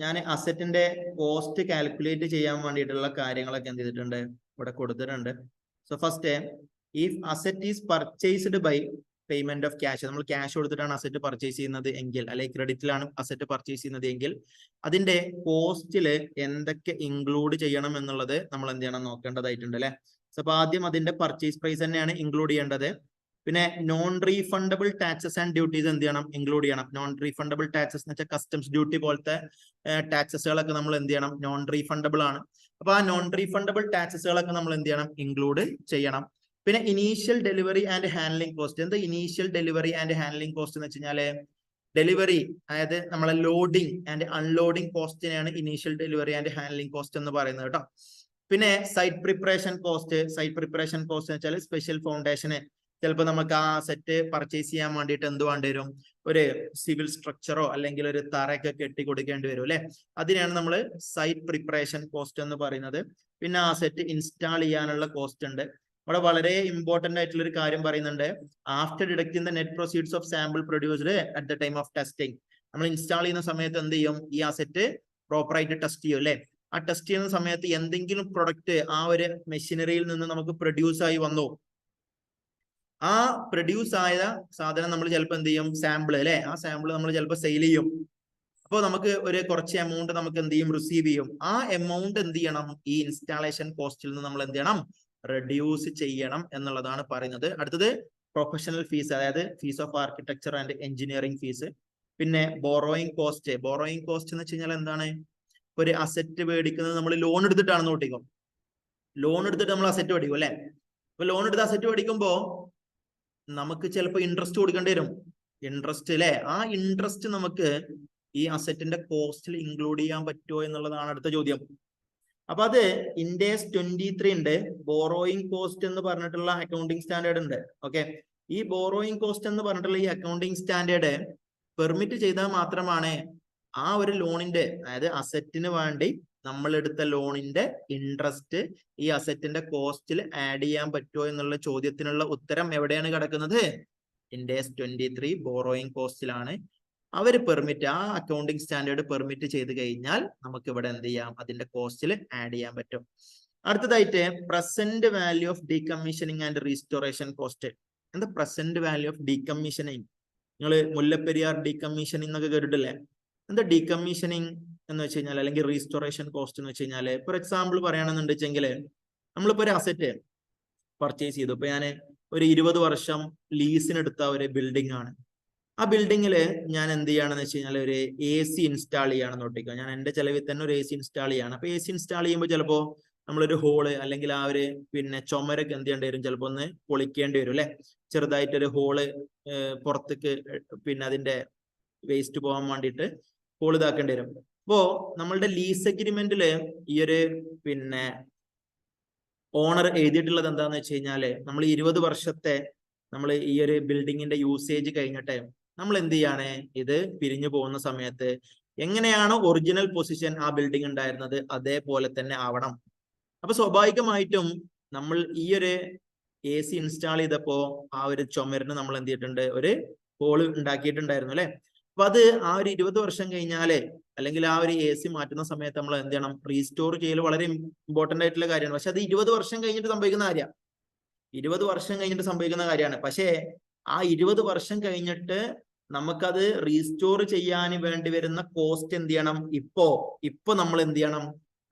ഞാൻ അസറ്റിന്റെ കോസ്റ്റ് കാൽക്കുലേറ്റ് ചെയ്യാൻ വേണ്ടിയിട്ടുള്ള കാര്യങ്ങളൊക്കെ എന്ത് ചെയ്തിട്ടുണ്ട് ഇവിടെ കൊടുത്തിട്ടുണ്ട്. So first, if asset is purchased by payment of cash, നമ്മൾ ക്യാഷ് കൊടുത്തിട്ടാണ് അസറ്റ് പർച്ചേസ് ചെയ്യുന്നത് എങ്കിൽ, അല്ലെങ്കിൽ ക്രെഡിറ്റിലാണ് അസറ്റ് പർച്ചേസ് ചെയ്യുന്നത് എങ്കിൽ അതിന്റെ കോസ്റ്റില് എന്തൊക്കെ ഇൻക്ലൂഡ് ചെയ്യണം എന്നുള്ളത് നമ്മൾ എന്ത് ചെയ്യണം നോക്കേണ്ടതായിട്ടുണ്ട് അല്ലെ. സോ അപ്പൊ ആദ്യം അതിന്റെ പർച്ചേസ് പ്രൈസ് തന്നെയാണ് ഇൻക്ലൂഡ് ചെയ്യേണ്ടത്. പിന്നെ non refundable taxes and duties എന്ത് ചെയ്യണം ഇൻക്ലൂഡ് ചെയ്യണം. നോൺ റീഫണ്ടബിൾ ടാക്സസ് എന്ന് വെച്ചാൽ കസ്റ്റംസ് ഡ്യൂട്ടി പോലത്തെ ടാക്സസുകളൊക്കെ നമ്മൾ എന്ത് ചെയ്യണം നോൺ റീഫണ്ടബിൾ ആണ്. അപ്പൊ ആ നോൺ റീഫണ്ടബിൾ ടാക്സസുകളൊക്കെ നമ്മൾ എന്ത് ചെയ്യണം ഇൻക്ലൂഡ് ചെയ്യണം. പിന്നെ initial delivery and handling cost. എന്താ initial delivery and handling cost എന്ന് വെച്ച് കഴിഞ്ഞാല് ഡെലിവറി, അതായത് നമ്മളെ ലോഡിംഗ് ആൻഡ് അൺലോഡിംഗ് കോസ്റ്റിനെയാണ് initial delivery and handling cost എന്ന് പറയുന്നത് കേട്ടോ. പിന്നെ site preparation cost. Site preparation cost എന്ന് വെച്ചാൽ സ്പെഷ്യൽ ഫൗണ്ടേഷന് ചിലപ്പോൾ നമുക്ക് ആ സെറ്റ് പർച്ചേസ് ചെയ്യാൻ വേണ്ടിയിട്ട് എന്ത് വേണ്ടി വരും, ഒരു സിവിൽ സ്ട്രക്ചറോ അല്ലെങ്കിൽ ഒരു തറയൊക്കെ കെട്ടി കൊടുക്കേണ്ടി വരും അല്ലെ. അതിനെയാണ് നമ്മൾ സൈറ്റ് പ്രിപ്പറേഷൻ കോസ്റ്റ് എന്ന് പറയുന്നത്. പിന്നെ ആ സെറ്റ് ഇൻസ്റ്റാൾ ചെയ്യാനുള്ള കോസ്റ്റ് ഉണ്ട്. അവിടെ വളരെ ഇമ്പോർട്ടന്റ് ആയിട്ടുള്ള ഒരു കാര്യം പറയുന്നുണ്ട്. After deducting the net proceeds of sample produced at the time of testing, നമ്മൾ ഇൻസ്റ്റാൾ ചെയ്യുന്ന സമയത്ത് എന്ത് ചെയ്യും, ഈ ആ സെറ്റ് പ്രോപ്പർ ആയിട്ട് ടെസ്റ്റ് ചെയ്യും അല്ലെ. ആ ടെസ്റ്റ് ചെയ്യുന്ന സമയത്ത് എന്തെങ്കിലും പ്രൊഡക്റ്റ് ആ ഒരു മെഷീനറിയിൽ നിന്ന് നമുക്ക് പ്രൊഡ്യൂസ് ആയി വന്നു, ആ പ്രൊഡ്യൂസ് ആയ സാധനം നമ്മൾ ചിലപ്പോൾ എന്ത് ചെയ്യും, സാമ്പിൾ അല്ലെ, ആ സാമ്പിൾ നമ്മൾ ചിലപ്പോൾ സെയിൽ ചെയ്യും. അപ്പോൾ നമുക്ക് ഒരു കുറച്ച് എമൗണ്ട് നമുക്ക് എന്ത് ചെയ്യും റിസീവ് ചെയ്യും. ആ എമൗണ്ട് എന്ത് ചെയ്യണം ഈ ഇൻസ്റ്റാളേഷൻ കോസ്റ്റിൽ നിന്ന് നമ്മൾ എന്ത് ചെയ്യണം റെഡ്യൂസ് ചെയ്യണം എന്നുള്ളതാണ് പറയുന്നത്. അടുത്തത് പ്രൊഫഷണൽ ഫീസ്, അതായത് fees of architecture and engineering fees. പിന്നെ ബോറോയിങ് കോസ്റ്റ്. ബോറോയിങ് കോസ്റ്റ് എന്ന് വെച്ച് കഴിഞ്ഞാൽ എന്താണ്, ഒരു അസറ്റ് മേടിക്കുന്നത് നമ്മൾ ലോൺ എടുത്തിട്ടാണെന്ന് ഓട്ടിക്കും. ലോൺ എടുത്തിട്ട് നമ്മൾ അസറ്റ് മേടിക്കും അല്ലെ. അപ്പൊ ലോൺ എടുത്ത് അസറ്റ് മേടിക്കുമ്പോ നമുക്ക് ചിലപ്പോൾ ഇൻട്രസ്റ്റ് കൊടുക്കേണ്ടി വരും. ഇൻട്രസ്റ്റ് അല്ലെ, ആ ഇൻട്രസ്റ്റ് നമുക്ക് ഈ അസറ്റിന്റെ കോസ്റ്റിൽ ഇൻക്ലൂഡ് ചെയ്യാൻ പറ്റുമോ എന്നുള്ളതാണ് അടുത്ത ചോദ്യം. അപ്പൊ അത് ഇൻഡേസ് 23 ഉണ്ട്, ബോറോയിങ് കോസ്റ്റ് എന്ന് പറഞ്ഞിട്ടുള്ള അക്കൗണ്ടിങ് സ്റ്റാൻഡേർഡ് ഉണ്ട്. ഓക്കെ, ഈ ബോറോയിങ് കോസ്റ്റ് എന്ന് പറഞ്ഞിട്ടുള്ള ഈ അക്കൗണ്ടിങ് സ്റ്റാൻഡേർഡ് പെർമിറ്റ് ചെയ്താൽ മാത്രമാണ് ആ ഒരു ലോണിന്റെ, അതായത് അസറ്റിന് വേണ്ടി നമ്മൾ എടുത്ത ലോണിന്റെ ഇൻട്രസ്റ്റ് ഈ അസറ്റിന്റെ കോസ്റ്റിൽ ആഡ് ചെയ്യാൻ പറ്റുമോ എന്നുള്ള ചോദ്യത്തിനുള്ള ഉത്തരം എവിടെയാണ് കിടക്കുന്നത്, ഇൻഡേസ് 23 ബോറോയിങ് കോസ്റ്റിലാണ്. അവർ പെർമിറ്റ്, ആ അക്കൗണ്ടിങ് സ്റ്റാൻഡേർഡ് പെർമിറ്റ് ചെയ്ത് കഴിഞ്ഞാൽ നമുക്ക് ഇവിടെ എന്ത് ചെയ്യാം, അതിന്റെ കോസ്റ്റിൽ ആഡ് ചെയ്യാൻ പറ്റും. അടുത്തതായിട്ട് present value of decommissioning and restoration cost. എന്താ പ്രസന്റ് വാല്യൂ ഓഫ് ഡീകമ്മീഷനിങ്? നിങ്ങൾ മുല്ലപ്പെരിയാർ ഡീകമ്മീഷനിങ് എന്നൊക്കെ കേട്ടിട്ടില്ലേ? എന്താ ഡീകമ്മീഷനിങ് എന്ന് വെച്ച് കഴിഞ്ഞാൽ, അല്ലെങ്കിൽ റീസ്റ്റോറേഷൻ കോസ്റ്റ് എന്ന് വെച്ച് കഴിഞ്ഞാൽ, ഫോർ എക്സാമ്പിൾ പറയുകയാണെന്നുണ്ടെങ്കിൽ നമ്മളിപ്പോ ഒരു അസറ്റ് പർച്ചേസ് ചെയ്തു. ഇപ്പൊ ഞാൻ ഒരു 20 വർഷം ലീസിനെടുത്ത ഒരു ബിൽഡിംഗ് ആണ്. ആ ബിൽഡിങ്ങിൽ ഞാൻ എന്ത് ചെയ്യുകയാണെന്ന് വെച്ച് കഴിഞ്ഞാൽ ഒരു AC ഇൻസ്റ്റാൾ ചെയ്യുകയാണെന്ന് നോട്ടിക്കുക. ഞാൻ എന്റെ ചെലവിൽ തന്നെ ഒരു AC ഇൻസ്റ്റാൾ ചെയ്യാണ്. അപ്പൊ AC ഇൻസ്റ്റാൾ ചെയ്യുമ്പോൾ ചിലപ്പോൾ നമ്മളൊരു ഹോള് അല്ലെങ്കിൽ ആ ഒരു പിന്നെ ചുമരൊക്കെ എന്ത് ചെയ്യേണ്ടി വരും, ചിലപ്പോൾ ഒന്ന് പൊളിക്കേണ്ടി വരും അല്ലെ. ചെറുതായിട്ടൊരു ഹോള് പുറത്തേക്ക് പിന്നെ അതിന്റെ വേസ്റ്റ് പോകാൻ വേണ്ടിയിട്ട് ഹോൾ ഇതാക്കേണ്ടി വരും. അപ്പോ നമ്മളുടെ ലീസ് അഗ്രിമെന്റില് ഈ ഒരു പിന്നെ ഓണർ എഴുതിയിട്ടുള്ളത് എന്താന്ന് വെച്ച് കഴിഞ്ഞാല്, നമ്മൾ 20 വർഷത്തെ നമ്മൾ ഈ ഒരു ബിൽഡിങ്ങിന്റെ യൂസേജ് കഴിഞ്ഞിട്ട് നമ്മൾ എന്ത് ചെയ്യാണ്, ഇത് പിരിഞ്ഞു പോകുന്ന സമയത്ത് എങ്ങനെയാണോ ഒറിജിനൽ പൊസിഷൻ ആ ബിൽഡിംഗ് ഉണ്ടായിരുന്നത് അതേപോലെ തന്നെ ആവണം. അപ്പൊ സ്വാഭാവികമായിട്ടും നമ്മൾ ഈ ഒരു AC ഇൻസ്റ്റാൾ ചെയ്തപ്പോ ആ ഒരു ചുമരിന് നമ്മൾ എന്ത് ചെയ്തിട്ടുണ്ട്, ഒരു ഹോള് ഉണ്ടാക്കിയിട്ടുണ്ടായിരുന്നു അല്ലെ. അപ്പൊ അത് ആ ഒരു 20 വർഷം കഴിഞ്ഞാല് അല്ലെങ്കിൽ ആ ഒരു AC മാറ്റുന്ന സമയത്ത് നമ്മൾ എന്ത് ചെയ്യണം, റീസ്റ്റോർ ചെയ്യൽ വളരെ ഇമ്പോർട്ടന്റ് ആയിട്ടുള്ള കാര്യമാണ്. പക്ഷെ അത് 20 വർഷം കഴിഞ്ഞിട്ട് സംഭവിക്കുന്ന കാര്യമാണ്. 20 വർഷം കഴിഞ്ഞിട്ട് സംഭവിക്കുന്ന കാര്യമാണ്. പക്ഷേ ആ 20 വർഷം കഴിഞ്ഞിട്ട് നമുക്കത് റീസ്റ്റോർ ചെയ്യാൻ വേണ്ടി വരുന്ന കോസ്റ്റ് എന്ത് ചെയ്യണം? ഇപ്പൊ നമ്മൾ എന്ത് ചെയ്യണം?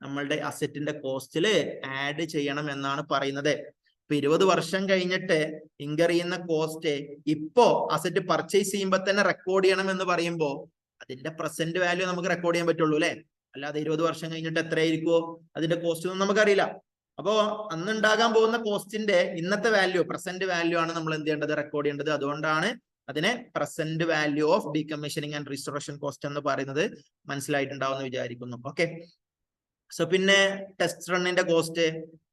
നമ്മളുടെ അസറ്റിന്റെ കോസ്റ്റില് ആഡ് ചെയ്യണം എന്നാണ് പറയുന്നത്. ഇപ്പൊ 20 വർഷം കഴിഞ്ഞിട്ട് ഇൻകർ ചെയ്യുന്ന കോസ്റ്റ് ഇപ്പോ അസറ്റ് പർച്ചേസ് ചെയ്യുമ്പോൾ തന്നെ റെക്കോർഡ് ചെയ്യണം എന്ന് പറയുമ്പോൾ അതിന്റെ പ്രസന്റ് വാല്യൂ നമുക്ക് റെക്കോർഡ് ചെയ്യാൻ പറ്റുള്ളൂ അല്ലെ? അല്ലാതെ 20 വർഷം കഴിഞ്ഞിട്ട് എത്രയായിരിക്കുമോ അതിന്റെ കോസ്റ്റ് ഒന്നും നമുക്കറിയില്ല. അപ്പോ അന്നുണ്ടാകാൻ പോകുന്ന കോസ്റ്റിന്റെ ഇന്നത്തെ വാല്യൂ, പ്രസന്റ് വാല്യൂ ആണ് നമ്മൾ എന്ത് ചെയ്യേണ്ടത്? റെക്കോർഡ് ചെയ്യേണ്ടത്. അതുകൊണ്ടാണ് അതിനെ present value of decommissioning and restoration cost എന്ന് പറയുന്നത്. മനസ്സിലായിട്ടുണ്ടാവുമെന്ന് വിചാരിക്കുന്നു. ഓക്കെ. സോ പിന്നെ ടെസ്റ്റ് റണ്ണിന്റെ കോസ്റ്റ്,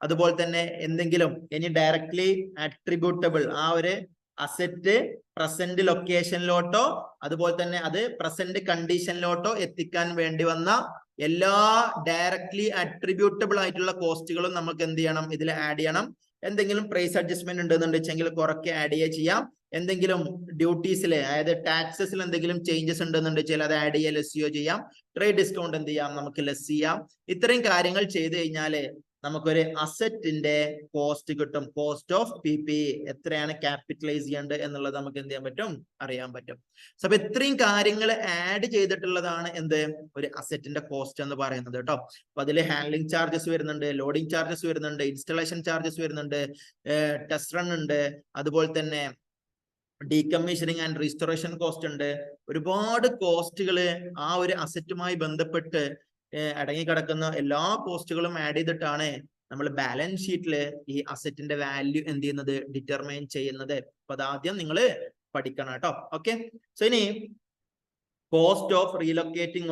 അതുപോലെ തന്നെ എന്തെങ്കിലും ഇനി ഡയറക്ട്ലി അട്രിബ്യൂട്ടബിൾ ആ ഒരു അസറ്റ് പ്രസന്റ് ലൊക്കേഷനിലോട്ടോ അതുപോലെ തന്നെ അത് പ്രസന്റ് കണ്ടീഷനിലോട്ടോ എത്തിക്കാൻ വേണ്ടി വന്ന എല്ലാ ഡയറക്ട്ലി അട്രിബ്യൂട്ടബിൾ ആയിട്ടുള്ള കോസ്റ്റുകളും നമുക്ക് എന്ത് ചെയ്യണം? ഇതിൽ ആഡ് ചെയ്യണം. എന്തെങ്കിലും പ്രൈസ് അഡ്ജസ്റ്റ്മെന്റ് ഉണ്ടെന്നുണ്ടെങ്കിൽ കുറക്കെ ആഡ് ചെയ്യാം. എന്തെങ്കിലും ഡ്യൂട്ടീസിലെ അതായത് ടാക്സസിൽ എന്തെങ്കിലും ചേഞ്ചസ് ഉണ്ടെന്നുണ്ടെങ്കിൽ അത് ആഡ് ചെയ്യുക, ലെസ് ചെയ്യുകയോ ചെയ്യാം. ട്രേഡ് ഡിസ്കൗണ്ട് എന്ത് ചെയ്യാം? നമുക്ക് ലെസ് ചെയ്യാം. ഇത്രയും കാര്യങ്ങൾ ചെയ്ത് കഴിഞ്ഞാല് നമുക്കൊരു അസറ്റിന്റെ കോസ്റ്റ് കിട്ടും. കോസ്റ്റ് ഓഫ് PPE എത്രയാണ് ക്യാപിറ്റലൈസ് ചെയ്യേണ്ടത് എന്നുള്ളത് നമുക്ക് എന്ത് ചെയ്യാൻ പറ്റും? അറിയാൻ പറ്റും. സോ അപ്പൊ ഇത്രയും കാര്യങ്ങൾ ആഡ് ചെയ്തിട്ടുള്ളതാണ് എന്ത്? ഒരു അസറ്റിന്റെ കോസ്റ്റ് എന്ന് പറയുന്നത് കേട്ടോ. അപ്പൊ അതിൽ ഹാൻഡ്ലിംഗ് ചാർജസ് വരുന്നുണ്ട്, ലോഡിംഗ് ചാർജസ് വരുന്നുണ്ട്, ഇൻസ്റ്റലേഷൻ ചാർജസ് വരുന്നുണ്ട്, ടെസ്റ്റ് റൺ ഉണ്ട്, അതുപോലെ തന്നെ ഡീകമ്മീഷനിങ് ആൻഡ് റീസ്റ്റോറേഷൻ കോസ്റ്റ് ഉണ്ട്. ഒരുപാട് കോസ്റ്റുകൾ ആ ഒരു അസറ്റുമായി ബന്ധപ്പെട്ട് അടങ്ങിക്കിടക്കുന്ന എല്ലാ കോസ്റ്റുകളും ആഡ് ചെയ്തിട്ടാണ് നമ്മൾ ബാലൻസ് ഷീറ്റിൽ ഈ അസറ്റിന്റെ വാല്യൂ എന്ത് ചെയ്യുന്നത്? ഡിറ്റർമൈൻ ചെയ്യുന്നത്. അപ്പൊ അതാദ്യം നിങ്ങൾ പഠിക്കണം കേട്ടോ. ഓക്കെ. സോ ഇനി കോസ്റ്റ് ഓഫ് റീലൊക്കേറ്റിംഗ്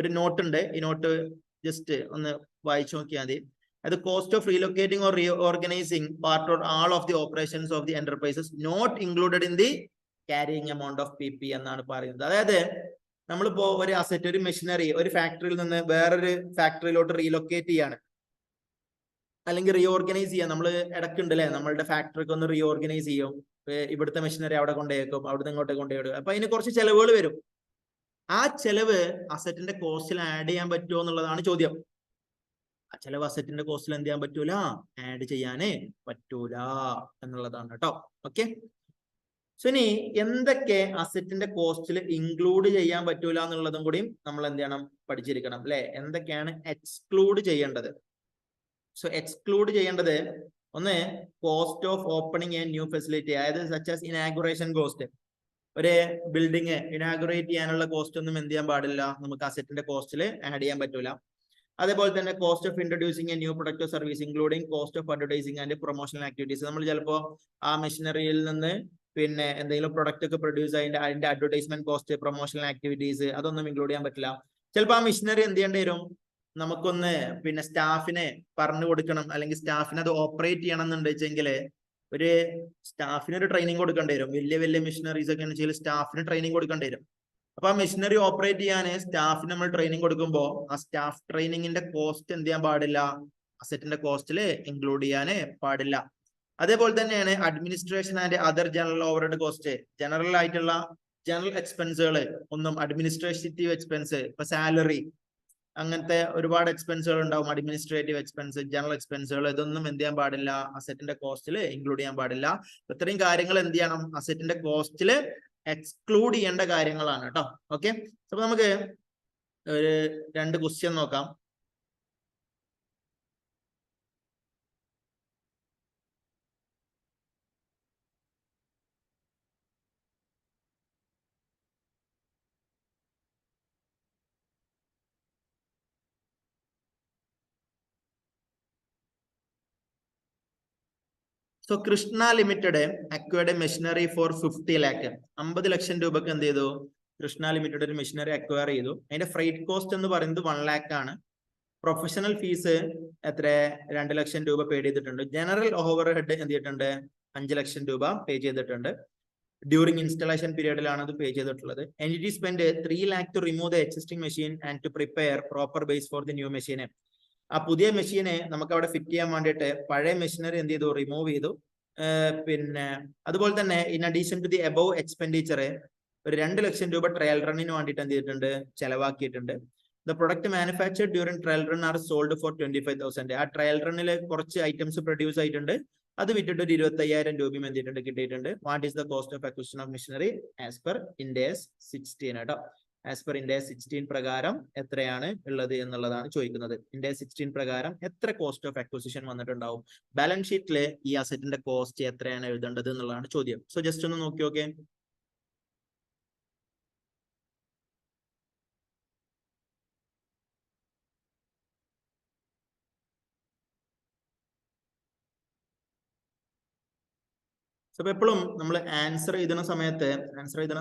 ഒരു നോട്ട് ഉണ്ട്. ഈ നോട്ട് ജസ്റ്റ് ഒന്ന് വായിച്ചു നോക്കിയാൽ മതി. അത് cost of relocating or reorganising part or all of the operations of the enterprises not included in the carrying amount of PPE എന്നാണ് പറയുന്നത്. അതായത് നമ്മളിപ്പോ ഒരു അസറ്റ്, ഒരു മെഷീനറി ഒരു ഫാക്ടറിയിൽ നിന്ന് വേറൊരു ഫാക്ടറിയിലോട്ട് റീലൊക്കേറ്റ് ചെയ്യാണ്, അല്ലെങ്കിൽ റീഓർഗനൈസ് ചെയ്യാം. നമ്മൾ ഇടയ്ക്കുണ്ട് അല്ലെ, നമ്മളുടെ ഫാക്ടറിക്ക് ഒന്ന് റീഓർഗനൈസ് ചെയ്യും. ഇവിടുത്തെ മെഷീനറി അവിടെ കൊണ്ടുപോയേക്കും, അവിടുന്ന് ഇങ്ങോട്ട് കൊണ്ടുപോയിടും. അപ്പൊ അതിന് കുറച്ച് ചെലവുകൾ വരും. ആ ചെലവ് അസറ്റിന്റെ കോസ്റ്റിൽ ആഡ് ചെയ്യാൻ പറ്റുമോ എന്നുള്ളതാണ് ചോദ്യം. ആ ചെലവ് അസറ്റിന്റെ കോസ്റ്റിൽ എന്ത് ചെയ്യാൻ പറ്റൂല? ആഡ് ചെയ്യാനേ പറ്റൂല എന്നുള്ളതാണ് കേട്ടോ. ഓക്കെ. സോ ഇനി എന്തൊക്കെ അസറ്റിന്റെ കോസ്റ്റിൽ ഇൻക്ലൂഡ് ചെയ്യാൻ പറ്റൂല എന്നുള്ളതും കൂടിയും നമ്മൾ എന്ത് ചെയ്യണം? പഠിച്ചിരിക്കണം അല്ലെ? എന്തൊക്കെയാണ് എക്സ്ക്ലൂഡ് ചെയ്യേണ്ടത്? സോ എക്സ്ക്ലൂഡ് ചെയ്യേണ്ടത് ഒന്ന്, cost of opening A new facility, അതായത് സച്ച് ആസ് ഇനാഗുറേഷൻ കോസ്റ്റ്. ഒരു ബിൽഡിങ് ഇനാഗുറേറ്റ് ചെയ്യാനുള്ള കോസ്റ്റ് ഒന്നും എന്ത് ചെയ്യാൻ പാടില്ല? നമുക്ക് അസറ്റിന്റെ കോസ്റ്റിൽ ആഡ് ചെയ്യാൻ പറ്റൂല. അതേപോലെ തന്നെ cost of introducing A new product service including cost of advertising and promotional activities. നമ്മൾ ചിലപ്പോൾ ആ മെഷീനറിയിൽ നിന്ന് പിന്നെ എന്തെങ്കിലും പ്രൊഡക്റ്റ് ഒക്കെ പ്രൊഡ്യൂസ് അതിന്റെ അഡ്വർടൈസ്മെന്റ് കോസ്റ്റ്, പ്രൊമോഷണൽ ആക്ടിവിറ്റീസ് അതൊന്നും ഇൻക്ലൂഡ് ചെയ്യാൻ പറ്റില്ല. ചിലപ്പോൾ ആ മെഷീനറി എന്ത് ചെയ്യേണ്ടി വരും? നമുക്കൊന്ന് പിന്നെ സ്റ്റാഫിനെ പറഞ്ഞു കൊടുക്കണം, അല്ലെങ്കിൽ സ്റ്റാഫിനെ അത് ഓപ്പറേറ്റ് ചെയ്യണം എന്നുണ്ടെങ്കിൽ ഒരു സ്റ്റാഫിന് ഒരു ട്രെയിനിങ് കൊടുക്കേണ്ടി വരും. വലിയ വലിയ മെഷീനറീസ് ഒക്കെ ആണെന്ന് സ്റ്റാഫിന് ട്രെയിനിങ് കൊടുക്കേണ്ടി വരും. അപ്പൊ ആ മെഷീനറി ഓപ്പറേറ്റ് ചെയ്യാൻ സ്റ്റാഫിന് നമ്മൾ ട്രെയിനിങ് കൊടുക്കുമ്പോൾ ആ സ്റ്റാഫ് ട്രെയിനിങ്ങിന്റെ കോസ്റ്റ് എന്ത് ചെയ്യാൻ പാടില്ല? അസറ്റിന്റെ കോസ്റ്റിൽ ഇൻക്ലൂഡ് ചെയ്യാനേ പാടില്ല. അതേപോലെ തന്നെയാണ് administration and other general overhead cost. General ആയിട്ടുള്ള ജനറൽ എക്സ്പെൻസുകൾ ഒന്നും, അഡ്മിനിസ്ട്രേറ്റീവ് എക്സ്പെൻസ്, ഇപ്പൊ സാലറി അങ്ങനത്തെ ഒരുപാട് എക്സ്പെൻസുകൾ ഉണ്ടാവും. അഡ്മിനിസ്ട്രേറ്റീവ് എക്സ്പെൻസ്, ജനറൽ എക്സ്പെൻസുകൾ, ഇതൊന്നും എന്ത് ചെയ്യാൻ പാടില്ല? അസറ്റിന്റെ കോസ്റ്റിൽ ഇൻക്ലൂഡ് ചെയ്യാൻ പാടില്ല. ഇത്രയും കാര്യങ്ങൾ എന്ത് ചെയ്യണം? അസറ്റിന്റെ കോസ്റ്റിൽ എക്സ്ക്ലൂഡ് ചെയ്യേണ്ട കാര്യങ്ങളാണ് കേട്ടോ. ഓക്കെ. അപ്പൊ നമുക്ക് ഒരു 2 ക്വസ്റ്റ്യൻ നോക്കാം. So Krishna limited acquired machinery for 50 lakh. 50 ലക്ഷം രൂപക്ക് എന്ത് ചെയ്തു? കൃഷ്ണ ലിമിറ്റഡ് ഒരു മെഷീനറി അക്വയർ ചെയ്തു. അതിന്റെ ഫ്രൈറ്റ് കോസ്റ്റ് എന്ന് പറയുന്നത് 1 lakh ആണ്. പ്രൊഫഷണൽ ഫീസ് എത്ര? 2 ലക്ഷം രൂപ പേ ചെയ്തിട്ടുണ്ട്. ജനറൽ ഓവർ ഹെഡ് എന്ത് ചെയ്തിട്ടുണ്ട്? 5 ലക്ഷം രൂപ പേ ചെയ്തിട്ടുണ്ട്. ഡ്യൂറിംഗ് ഇൻസ്റ്റലേഷൻ പീരീഡിലാണ് അത് പേ ചെയ്തിട്ടുള്ളത്. Entity spend 3 lakh to remove the existing machine and to prepare proper base for the new machine. ആ പുതിയ മെഷീനെ നമുക്ക് അവിടെ ഫിറ്റ് ചെയ്യാൻ വേണ്ടിയിട്ട് പഴയ മെഷീനറി എന്ത് ചെയ്തു? റിമൂവ് ചെയ്തു. പിന്നെ അതുപോലെ തന്നെ in addition to the above expenditure ഒരു 2 ലക്ഷം രൂപ ട്രയൽ റണ്ണിന് വേണ്ടിയിട്ട് എന്ത് ചെയ്തിട്ടുണ്ട്? ചെലവാക്കിയിട്ടുണ്ട്. The product manufactured during trial run are sold for 25,000. ആ ട്രയൽ റണ്ണിൽ കുറച്ച് ഐറ്റംസ് പ്രൊഡ്യൂസ് ആയിട്ടുണ്ട്. അത് വിറ്റിട്ട് ഒരു 25,000 രൂപയും എന്തിട്ടുണ്ട് കിട്ടിയിട്ടുണ്ട്. What is the cost of acquisition of machinery as per Ind AS 16 കേട്ടോ. ആസ് പെർ ഇൻഡേഴ്സ് 16 പ്രകാരം എത്രയാണ് ഉള്ളത് എന്നുള്ളതാണ് ചോദിക്കുന്നത്. ഇൻഡേഴ്സ് 16 പ്രകാരം എത്ര കോസ്റ്റ് ഓഫ് അക്വിസിഷൻ വന്നിട്ടുണ്ടാവും. ബാലൻസ് ഷീറ്റില് ഈ അസറ്റിന്റെ കോസ്റ്റ് എത്രയാണ് എഴുതേണ്ടത് എന്നുള്ളതാണ് ചോദ്യം. സോ ജസ്റ്റ് ഒന്ന് നോക്കി നോക്കേ. അപ്പൊ എപ്പോഴും നമ്മൾ ആൻസർ എഴുതുന്ന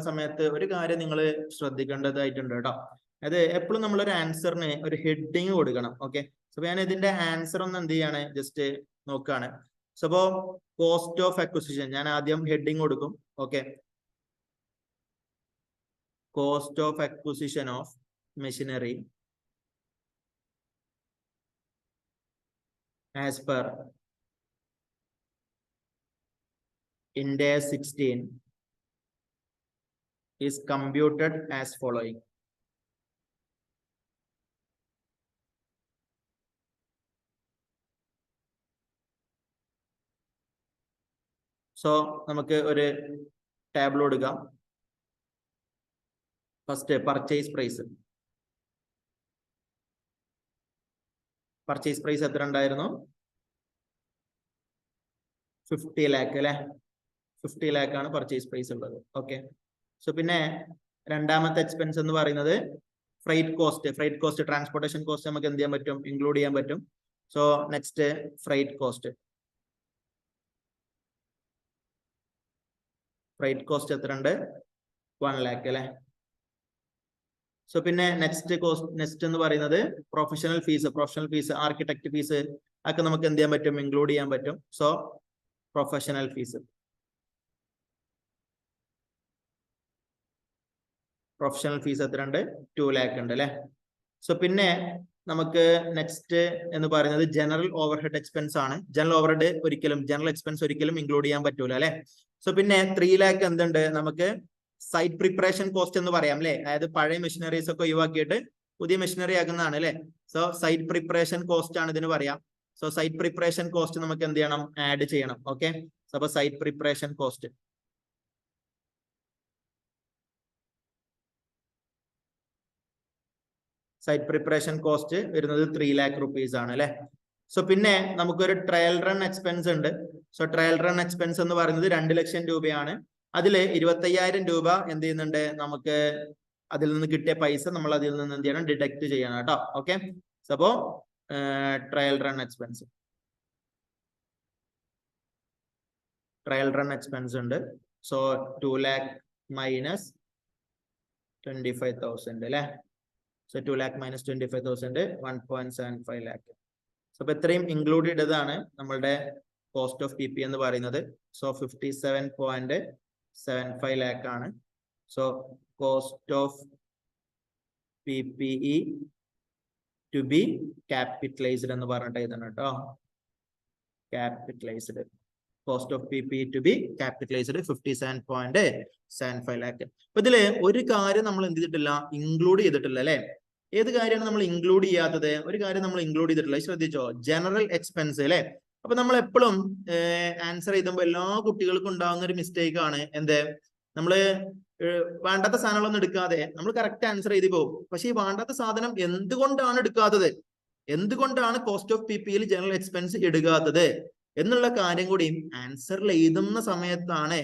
സമയത്ത് ഒരു കാര്യം നിങ്ങൾ ശ്രദ്ധിക്കേണ്ടതായിട്ടുണ്ട് കേട്ടോ. അത് എപ്പോഴും നമ്മൾ ഒരു ആൻസറിന് ഒരു ഹെഡിങ് കൊടുക്കണം. ഓക്കെ, സോ ഞാൻ ഇതിന്റെ ആൻസർ ഒന്ന് എന്ത് ചെയ്യാണ്, ജസ്റ്റ് നോക്കുകയാണ്. സോ അപ്പോ കോസ്റ്റ് ഓഫ് അക്വിസിഷൻ ഞാൻ ആദ്യം ഹെഡിങ് കൊടുക്കും. Okay, cost of acquisition of machinery as per Ind AS 16 is computed as following. So നമുക്ക് ഒരു ടാബ്ലോ എടുക്കാം. ഫസ്റ്റ് പർച്ചേസ് പ്രൈസ് എത്ര ഉണ്ടായിരുന്നു? 50 lakh അല്ലെ. 50 lakh ആണ് പർച്ചേസ് പ്രൈസ് ഉള്ളത്. ഓക്കെ, സോ പിന്നെ രണ്ടാമത്തെ എക്സ്പെൻസ് എന്ന് പറയുന്നത് ഫ്രൈറ്റ് കോസ്റ്റ് ട്രാൻസ്പോർട്ടേഷൻ കോസ്റ്റ് നമുക്ക് എന്ത് ചെയ്യാൻ പറ്റും, ഇൻക്ലൂഡ് ചെയ്യാൻ പറ്റും. സോ നെക്സ്റ്റ് ഫ്രൈറ്റ് കോസ്റ്റ് എത്ര ഉണ്ട്? 1 lakh അല്ലെ. സോ പിന്നെ നെക്സ്റ്റ് എന്ന് പറയുന്നത് പ്രൊഫഷണൽ ഫീസ് ആർക്കിടെക്ട് ഫീസ് ഒക്കെ നമുക്ക് എന്ത് ചെയ്യാൻ പറ്റും, ഇൻക്ലൂഡ് ചെയ്യാൻ പറ്റും. സോ പ്രൊഫഷണൽ ഫീസ് എത്ര ഉണ്ട്? 2 lakh ഉണ്ട് അല്ലെ. സോ പിന്നെ നമുക്ക് നെക്സ്റ്റ് എന്ന് പറയുന്നത് ജനറൽ ഓവർഹെഡ് എക്സ്പെൻസ് ആണ്. ജനറൽ എക്സ്പെൻസ് ഒരിക്കലും ഇൻക്ലൂഡ് ചെയ്യാൻ പറ്റൂല അല്ലെ. സോ പിന്നെ 3 lakh എന്തുണ്ട് നമുക്ക്? സൈറ്റ് പ്രിപ്പറേഷൻ കോസ്റ്റ് എന്ന് പറയാം അല്ലെ. അതായത് പഴയ മെഷീനറീസ് ഒക്കെ ഒഴിവാക്കിയിട്ട് പുതിയ മെഷീനറി ആക്കുന്നതാണ് അല്ലെ. സോ സൈറ്റ് പ്രിപ്പറേഷൻ കോസ്റ്റ് ആണ് ഇതിന് പറയാം. സോ സൈറ്റ് പ്രിപ്പറേഷൻ കോസ്റ്റ് നമുക്ക് എന്ത് ചെയ്യണം, ആഡ് ചെയ്യണം. ഓക്കെ, അപ്പൊ സൈറ്റ് പ്രിപ്പറേഷൻ കോസ്റ്റ് വരുന്നത് 3 lakh rupees ആണ് അല്ലെ. സോ പിന്നെ നമുക്കൊരു ട്രയൽ റൺ എക്സ്പെൻസ് ഉണ്ട്. സോ ട്രയൽ റൺ എക്സ്പെൻസ് എന്ന് പറയുന്നത് 2 ലക്ഷം രൂപയാണ്. അതില് 25,000 രൂപ എന്ത് ചെയ്യുന്നുണ്ട്, നമുക്ക് അതിൽ നിന്ന് കിട്ടിയ പൈസ നമ്മൾ അതിൽ നിന്ന് എന്ത് ചെയ്യണം, ഡിഡക്ട് ചെയ്യണം കേട്ടോ. ഓക്കെ, സോ അപ്പോ ട്രയൽ റൺ എക്സ്പെൻസ് ഉണ്ട്. സോ 2 lakh മൈനസ് 25,000 അല്ലെ. So 2 lakh minus 25,000 1.75 lakh. So അപ്പൊ ഇത്രയും ഇൻക്ലൂഡ് ചെയ്തതാണ് നമ്മളുടെ കോസ്റ്റ് ഓഫ് PPE എന്ന് പറയുന്നത്. സോ 57.75 lakh ആണ്. So cost of PPE to be capitalised എന്ന് പറഞ്ഞിട്ട് എഴുതണം കേട്ടോ. Capitalised cost of PPE to be capitalised 57.75 lakh. അപ്പൊ ഇതില് ഒരു കാര്യം നമ്മൾ എന്ത് ചെയ്തിട്ടില്ല, ഇൻക്ലൂഡ് ചെയ്തിട്ടില്ല അല്ലെ. ഏത് കാര്യമാണ് നമ്മൾ ഇൻക്ലൂഡ് ചെയ്യാത്തത്? ഒരു കാര്യം നമ്മൾ ഇൻക്ലൂഡ് ചെയ്തിട്ടില്ല, ശ്രദ്ധിച്ചോ, ജനറൽ എക്സ്പെൻസ് അല്ലെ. അപ്പൊ നമ്മൾ എപ്പോഴും ആൻസർ എഴുതുമ്പോൾ എല്ലാ കുട്ടികൾക്കും ഉണ്ടാകുന്ന ഒരു മിസ്റ്റേക്ക് ആണ് എന്ത്, നമ്മള് വേണ്ടാത്ത സാധനങ്ങളൊന്നും എടുക്കാതെ നമ്മൾ കറക്റ്റ് ആൻസർ എഴുതി പോകും. പക്ഷെ ഈ വേണ്ടാത്ത സാധനം എന്തുകൊണ്ടാണ് എടുക്കാത്തത്, എന്തുകൊണ്ടാണ് കോസ്റ്റ് ഓഫ് PPEയിൽ ജനറൽ എക്സ്പെൻസ് എടുക്കാത്തത് എന്നുള്ള കാര്യം കൂടി ആൻസറിൽ എഴുതുന്ന സമയത്താണ്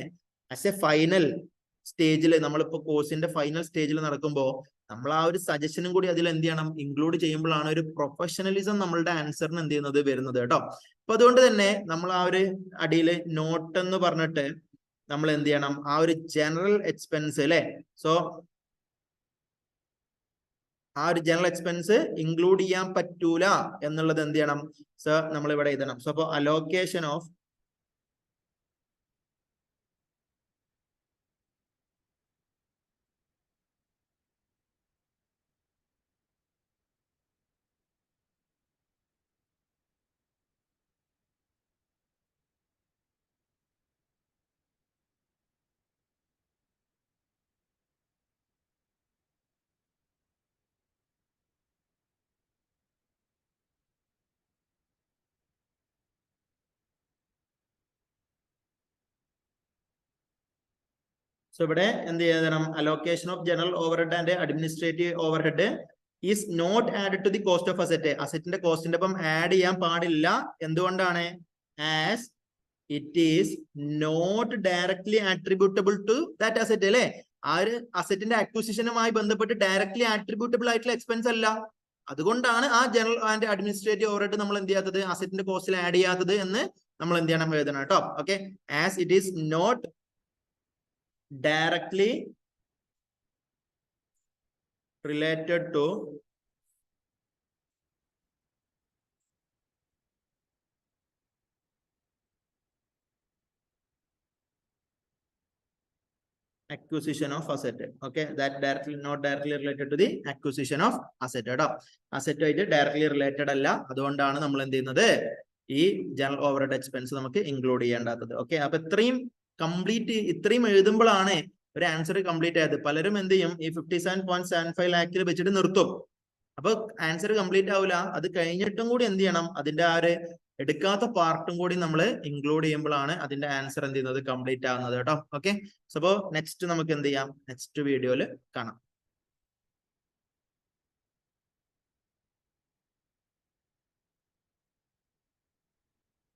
ആസ് എ ഫൈനൽ സ്റ്റേജിൽ, നമ്മളിപ്പോ കോഴ്സിന്റെ ഫൈനൽ സ്റ്റേജിൽ നടക്കുമ്പോൾ നമ്മൾ ആ ഒരു സജഷനും കൂടി അതിൽ എന്ത് ചെയ്യണം, ഇൻക്ലൂഡ് ചെയ്യുമ്പോഴാണ് ഒരു പ്രൊഫഷണലിസം നമ്മളുടെ ആൻസറിന് എന്ത് ചെയ്യുന്നത്, വരുന്നത് കേട്ടോ. അപ്പൊ അതുകൊണ്ട് തന്നെ നമ്മൾ ആ ഒരു അടിയിൽ നോട്ട് എന്ന് പറഞ്ഞിട്ട് നമ്മൾ എന്ത് ചെയ്യണം, ആ ഒരു ജനറൽ എക്സ്പെൻസ് അല്ലെ. സോ ആ ഒരു ജനറൽ എക്സ്പെൻസ് ഇൻക്ലൂഡ് ചെയ്യാൻ പറ്റൂല എന്നുള്ളത് എന്ത് ചെയ്യണം, സോ നമ്മൾ ഇവിടെ എഴുതണം. സോ അപ്പൊ അലോക്കേഷൻ ഓഫ് സോ ഇവിടെ എന്ത് ചെയ്യണം? Allocation of general overhead and administrative overhead is not added to the cost of asset. അസറ്റിന്റെ കോസ്റ്റിന്റെ ഒപ്പം ആഡ് ചെയ്യാൻ പാടില്ല. എന്തുകൊണ്ടാണ്? As it is not directly attributable to that asset. അല്ലെ, ആ ഒരു അസറ്റിന്റെ അക്വിസിഷനുമായി ബന്ധപ്പെട്ട് ഡയറക്ട്ലി ആട്രിബ്യൂട്ടബിൾ ആയിട്ടുള്ള എക്സ്പെൻസ് അല്ല. അതുകൊണ്ടാണ് ആ ജനറൽ ആൻഡ് അഡ്മിനിസ്ട്രേറ്റീവ് ഓവർഹെഡ് നമ്മൾ എന്ത് ചെയ്യാത്തത്? അസറ്റിന്റെ കോസ്റ്റിൽ ആഡ് ചെയ്യാത്തത് എന്ന് നമ്മൾ എന്ത് ചെയ്യണം? എഴുതണം കേട്ടോ. Okay, as it is not directly related to acquisition of asset. Okay, that not directly related to the acquisition of asset. കേട്ടോ, അസറ്റ് ആയിട്ട് ഡയറക്ട്ലി റിലേറ്റഡ് അല്ല. അതുകൊണ്ടാണ് നമ്മൾ എന്ത് ചെയ്യുന്നത്? ഈ ജനറൽ ഓവർഹെഡ് എക്സ്പെൻസ് നമുക്ക് ഇൻക്ലൂഡ് ചെയ്യേണ്ടാത്തത്. ഓക്കെ, അപ്പൊ ഇത്രയും എഴുതുമ്പോഴാണ് ഒരു ആൻസർ കംപ്ലീറ്റ് ആയത്. പലരും എന്ത് ചെയ്യും? ഈ 57.75 lakhs വെച്ചിട്ട് നിർത്തും. അപ്പൊ ആൻസർ കംപ്ലീറ്റ് ആവില്ല. അത് കഴിഞ്ഞിട്ടും കൂടി എന്ത് ചെയ്യണം? അതിന്റെ ആ ഒരു എടുക്കാത്ത പാർട്ടും കൂടി നമ്മൾ ഇൻക്ലൂഡ് ചെയ്യുമ്പോഴാണ് അതിന്റെ ആൻസർ എന്ത് ചെയ്യുന്നത്? കംപ്ലീറ്റ് ആവുന്നത് കേട്ടോ. ഓക്കെ, സോ നെക്സ്റ്റ് നമുക്ക് എന്ത് ചെയ്യാം? നെക്സ്റ്റ് വീഡിയോയിൽ കാണാം.